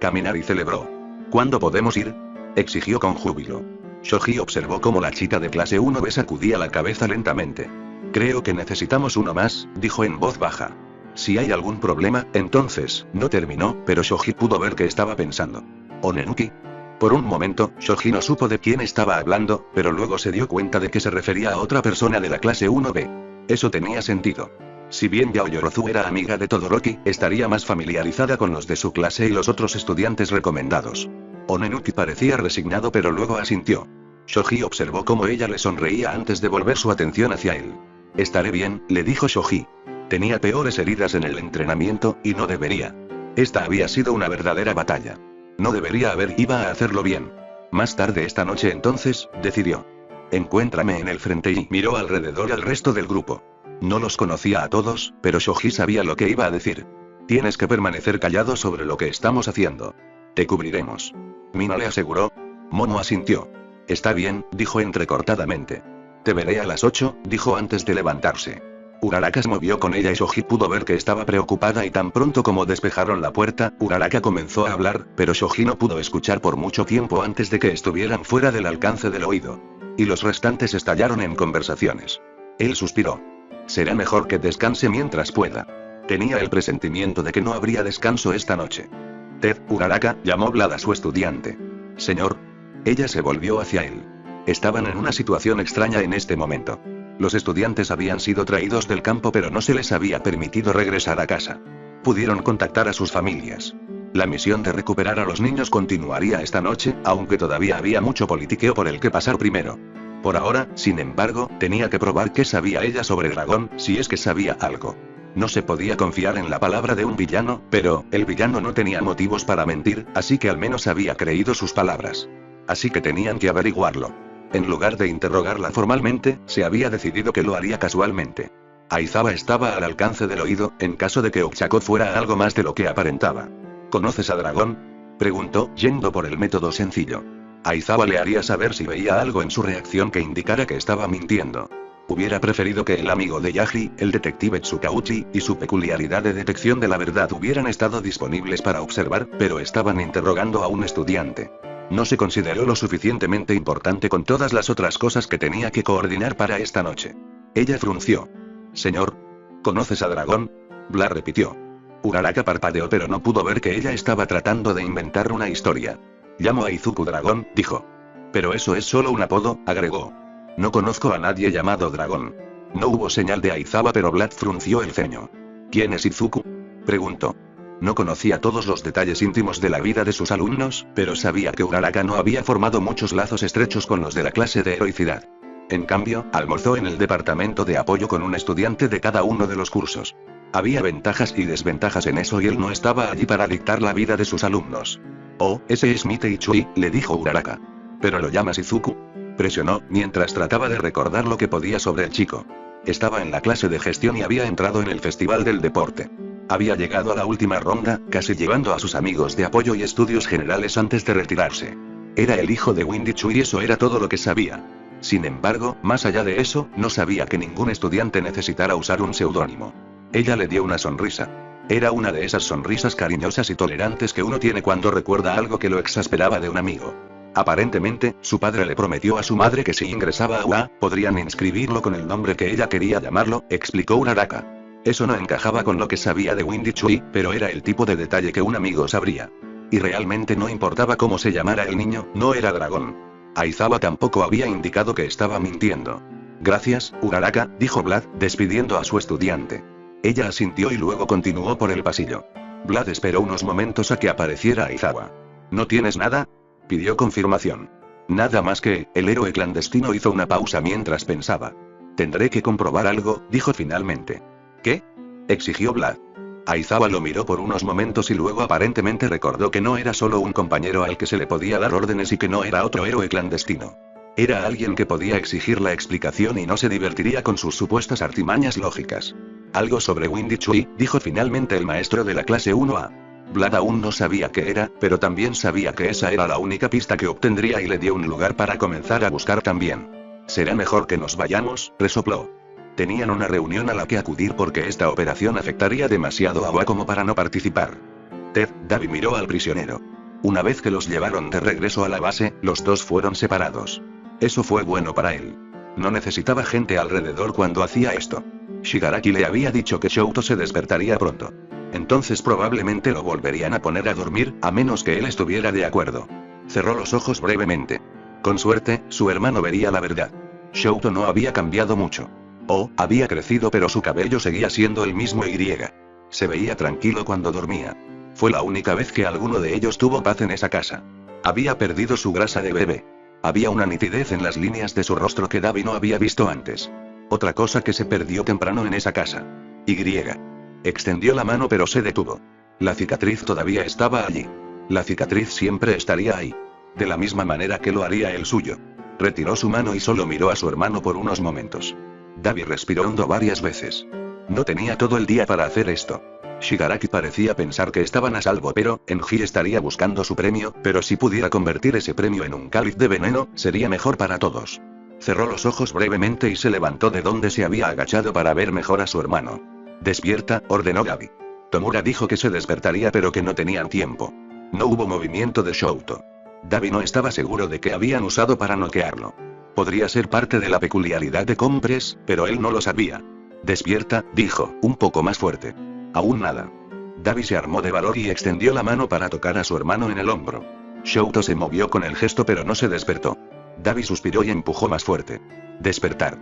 Speaker 2: Caminar y celebró. ¿Cuándo podemos ir? Exigió con júbilo. Shoji observó cómo la chica de clase 1B sacudía la cabeza lentamente. Creo que necesitamos uno más, dijo en voz baja. Si hay algún problema, entonces, no terminó, pero Shoji pudo ver que estaba pensando. ¿Onenuki? Por un momento, Shoji no supo de quién estaba hablando, pero luego se dio cuenta de que se refería a otra persona de la clase 1B. Eso tenía sentido. Si bien Yaoyorozu era amiga de Todoroki, estaría más familiarizada con los de su clase y los otros estudiantes recomendados. Onenuki parecía resignado pero luego asintió. Shoji observó cómo ella le sonreía antes de volver su atención hacia él. Estaré bien, le dijo Shoji. Tenía peores heridas en el entrenamiento, y no debería. Esta había sido una verdadera batalla. No debería iba a hacerlo bien. Más tarde esta noche entonces, decidió. Encuéntrame en el frente y miró alrededor al resto del grupo. No los conocía a todos, pero Shoji sabía lo que iba a decir. Tienes que permanecer callado sobre lo que estamos haciendo. Te cubriremos. Mina le aseguró. Momo asintió. Está bien, dijo entrecortadamente. Te veré a las 8, dijo antes de levantarse. Uraraka se movió con ella y Shoji pudo ver que estaba preocupada y tan pronto como despejaron la puerta, Uraraka comenzó a hablar, pero Shoji no pudo escuchar por mucho tiempo antes de que estuvieran fuera del alcance del oído. Y los restantes estallaron en conversaciones. Él suspiró. Será mejor que descanse mientras pueda. Tenía el presentimiento de que no habría descanso esta noche. Ted, Uraraka, llamó Vlad a su estudiante. Señor. Ella se volvió hacia él. Estaban en una situación extraña en este momento. Los estudiantes habían sido traídos del campo pero no se les había permitido regresar a casa. Pudieron contactar a sus familias. La misión de recuperar a los niños continuaría esta noche, aunque todavía había mucho politiqueo por el que pasar primero. Por ahora, sin embargo, tenía que probar qué sabía ella sobre Dragón, si es que sabía algo. No se podía confiar en la palabra de un villano, pero, el villano no tenía motivos para mentir, así que al menos había creído sus palabras. Así que tenían que averiguarlo. En lugar de interrogarla formalmente, se había decidido que lo haría casualmente. Aizawa estaba al alcance del oído, en caso de que Ochako fuera algo más de lo que aparentaba. ¿Conoces a Dragón? Preguntó, yendo por el método sencillo. Aizawa le haría saber si veía algo en su reacción que indicara que estaba mintiendo. Hubiera preferido que el amigo de Yaji, el detective Tsukauchi, y su peculiaridad de detección de la verdad hubieran estado disponibles para observar, pero estaban interrogando a un estudiante. No se consideró lo suficientemente importante con todas las otras cosas que tenía que coordinar para esta noche. Ella frunció. Señor. ¿Conoces a Dragón? Vlad repitió. Uraraka parpadeó pero no pudo ver que ella estaba tratando de inventar una historia. Llamo a Izuku Dragón, dijo. Pero eso es solo un apodo, agregó. No conozco a nadie llamado Dragón. No hubo señal de Aizawa pero Vlad frunció el ceño. ¿Quién es Izuku? Preguntó. No conocía todos los detalles íntimos de la vida de sus alumnos, pero sabía que Uraraka no había formado muchos lazos estrechos con los de la clase de heroicidad. En cambio, almorzó en el departamento de apoyo con un estudiante de cada uno de los cursos. Había ventajas y desventajas en eso y él no estaba allí para dictar la vida de sus alumnos. Oh, ese es Mitei Chui, le dijo Uraraka. ¿Pero lo llamas Izuku? Presionó, mientras trataba de recordar lo que podía sobre el chico. Estaba en la clase de gestión y había entrado en el festival del deporte. Había llegado a la última ronda, casi llevando a sus amigos de apoyo y estudios generales antes de retirarse. Era el hijo de Windy Chui y eso era todo lo que sabía. Sin embargo, más allá de eso, no sabía que ningún estudiante necesitara usar un seudónimo. Ella le dio una sonrisa. Era una de esas sonrisas cariñosas y tolerantes que uno tiene cuando recuerda algo que lo exasperaba de un amigo. Aparentemente, su padre le prometió a su madre que si ingresaba a UA, podrían inscribirlo con el nombre que ella quería llamarlo, explicó Uraraka. Eso no encajaba con lo que sabía de Windy Chui, pero era el tipo de detalle que un amigo sabría. Y realmente no importaba cómo se llamara el niño, no era Dragón. Aizawa tampoco había indicado que estaba mintiendo. Gracias, Uraraka, dijo Vlad, despidiendo a su estudiante. Ella asintió y luego continuó por el pasillo. Vlad esperó unos momentos a que apareciera Aizawa. ¿No tienes nada?, pidió confirmación. Nada más que, el héroe clandestino hizo una pausa mientras pensaba. Tendré que comprobar algo, dijo finalmente. ¿Qué?, exigió Vlad. Aizawa lo miró por unos momentos y luego aparentemente recordó que no era solo un compañero al que se le podía dar órdenes y que no era otro héroe clandestino. Era alguien que podía exigir la explicación y no se divertiría con sus supuestas artimañas lógicas. Algo sobre Windy Chui, dijo finalmente el maestro de la clase 1A. Vlad aún no sabía qué era, pero también sabía que esa era la única pista que obtendría y le dio un lugar para comenzar a buscar también. Será mejor que nos vayamos, resopló. Tenían una reunión a la que acudir porque esta operación afectaría demasiado a Oa como para no participar. Ted, Davi miró al prisionero. Una vez que los llevaron de regreso a la base, los dos fueron separados. Eso fue bueno para él. No necesitaba gente alrededor cuando hacía esto. Shigaraki le había dicho que Shouto se despertaría pronto. Entonces probablemente lo volverían a poner a dormir, a menos que él estuviera de acuerdo. Cerró los ojos brevemente. Con suerte, su hermano vería la verdad. Shouto no había cambiado mucho. Había crecido pero su cabello seguía siendo el mismo y. Se veía tranquilo cuando dormía. Fue la única vez que alguno de ellos tuvo paz en esa casa. Había perdido su grasa de bebé. Había una nitidez en las líneas de su rostro que Davi no había visto antes. Otra cosa que se perdió temprano en esa casa. Y. Extendió la mano pero se detuvo. La cicatriz todavía estaba allí. La cicatriz siempre estaría ahí. De la misma manera que lo haría el suyo. Retiró su mano y solo miró a su hermano por unos momentos. Davi respiró hondo varias veces. No tenía todo el día para hacer esto. Shigaraki parecía pensar que estaban a salvo, pero Enji estaría buscando su premio, pero si pudiera convertir ese premio en un cáliz de veneno, sería mejor para todos. Cerró los ojos brevemente y se levantó de donde se había agachado para ver mejor a su hermano. Despierta, ordenó Davi. Tomura dijo que se despertaría pero que no tenían tiempo. No hubo movimiento de Shouto. Davi no estaba seguro de qué habían usado para noquearlo. Podría ser parte de la peculiaridad de Compres, pero él no lo sabía. Despierta, dijo, un poco más fuerte. Aún nada. Davi se armó de valor y extendió la mano para tocar a su hermano en el hombro. Shouto se movió con el gesto pero no se despertó. Davi suspiró y empujó más fuerte. Despertar.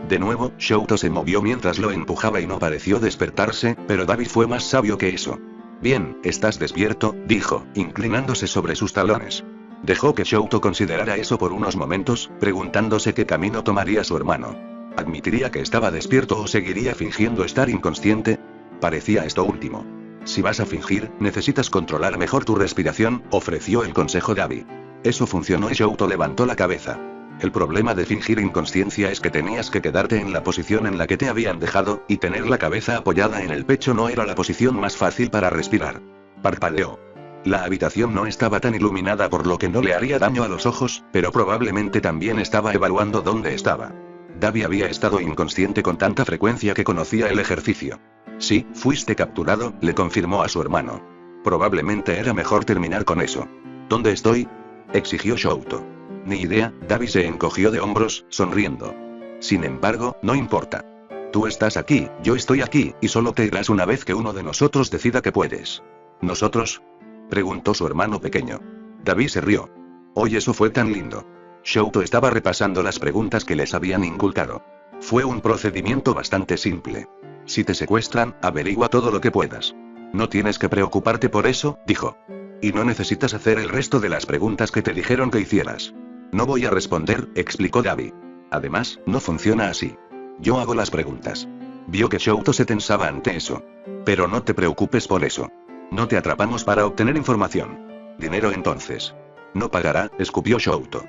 Speaker 2: De nuevo, Shouto se movió mientras lo empujaba y no pareció despertarse, pero Davi fue más sabio que eso. Bien, estás despierto, dijo, inclinándose sobre sus talones. Dejó que Shouto considerara eso por unos momentos, preguntándose qué camino tomaría su hermano. ¿Admitiría que estaba despierto o seguiría fingiendo estar inconsciente? Parecía esto último. Si vas a fingir, necesitas controlar mejor tu respiración, ofreció el consejo Davi. Eso funcionó y Shouto levantó la cabeza. El problema de fingir inconsciencia es que tenías que quedarte en la posición en la que te habían dejado, y tener la cabeza apoyada en el pecho no era la posición más fácil para respirar. Parpadeó. La habitación no estaba tan iluminada por lo que no le haría daño a los ojos, pero probablemente también estaba evaluando dónde estaba. Davi había estado inconsciente con tanta frecuencia que conocía el ejercicio. Sí, fuiste capturado, le confirmó a su hermano. Probablemente era mejor terminar con eso. ¿Dónde estoy?, exigió Shouto. Ni idea, Davi se encogió de hombros, sonriendo. Sin embargo, no importa. Tú estás aquí, yo estoy aquí, y solo te irás una vez que uno de nosotros decida que puedes. ¿Nosotros?, preguntó su hermano pequeño. Davi se rió. Hoy eso fue tan lindo. Shouto estaba repasando las preguntas que les habían inculcado. Fue un procedimiento bastante simple. Si te secuestran, averigua todo lo que puedas. No tienes que preocuparte por eso, dijo. Y no necesitas hacer el resto de las preguntas que te dijeron que hicieras. No voy a responder, explicó Davi. Además, no funciona así. Yo hago las preguntas. Vio que Shouto se tensaba ante eso. Pero no te preocupes por eso. No te atrapamos para obtener información. Dinero entonces. No pagará, escupió Shouto.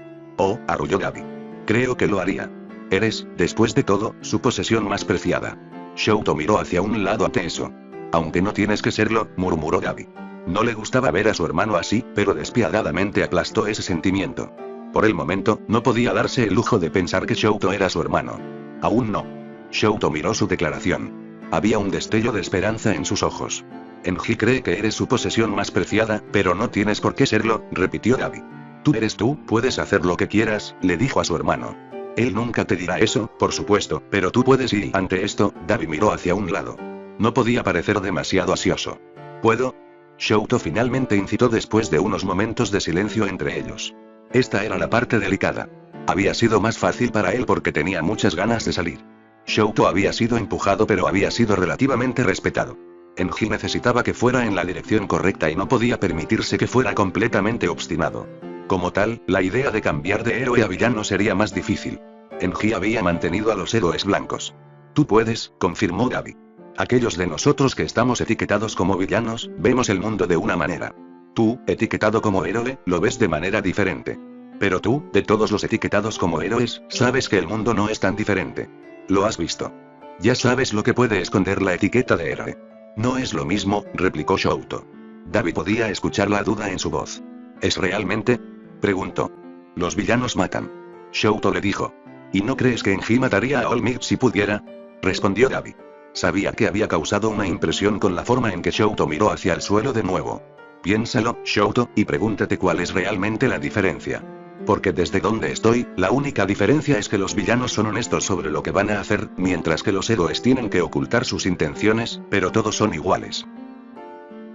Speaker 2: Arrulló Davi. Creo que lo haría. Eres, después de todo, su posesión más preciada. Shouto miró hacia un lado ante eso. Aunque no tienes que serlo, murmuró Davi. No le gustaba ver a su hermano así, pero despiadadamente aplastó ese sentimiento. Por el momento, no podía darse el lujo de pensar que Shouto era su hermano. Aún no. Shouto miró su declaración. Había un destello de esperanza en sus ojos. Enji cree que eres su posesión más preciada, pero no tienes por qué serlo, repitió Davi. Tú eres tú, puedes hacer lo que quieras, le dijo a su hermano. Él nunca te dirá eso, por supuesto, pero tú puedes y ante esto, Davi miró hacia un lado. No podía parecer demasiado ansioso. ¿Puedo? Shouto finalmente incitó después de unos momentos de silencio entre ellos. Esta era la parte delicada. Había sido más fácil para él porque tenía muchas ganas de salir. Shouto había sido empujado pero había sido relativamente respetado. Enji necesitaba que fuera en la dirección correcta y no podía permitirse que fuera completamente obstinado. Como tal, la idea de cambiar de héroe a villano sería más difícil. Enji había mantenido a los héroes blancos. Tú puedes, confirmó Davi. Aquellos de nosotros que estamos etiquetados como villanos, vemos el mundo de una manera. Tú, etiquetado como héroe, lo ves de manera diferente. Pero tú, de todos los etiquetados como héroes, sabes que el mundo no es tan diferente. Lo has visto. Ya sabes lo que puede esconder la etiqueta de héroe. No es lo mismo, replicó Shouto. Davi podía escuchar la duda en su voz. ¿Es realmente?, preguntó. Los villanos matan. Shouto le dijo. ¿Y no crees que Enji mataría a All Might si pudiera? Respondió Dabi. Sabía que había causado una impresión con la forma en que Shoto miró hacia el suelo de nuevo. Piénsalo, Shoto, y pregúntate cuál es realmente la diferencia. Porque desde donde estoy, la única diferencia es que los villanos son honestos sobre lo que van a hacer, mientras que los héroes tienen que ocultar sus intenciones, pero todos son iguales.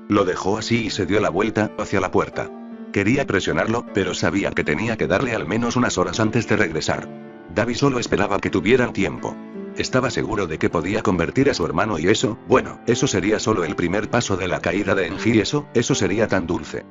Speaker 2: Lo dejó así y se dio la vuelta hacia la puerta. Quería presionarlo, pero sabía que tenía que darle al menos unas horas antes de regresar. Dabi solo esperaba que tuvieran tiempo. Estaba seguro de que podía convertir a su hermano y eso, bueno, eso sería solo el primer paso de la caída de Enji y eso sería tan dulce.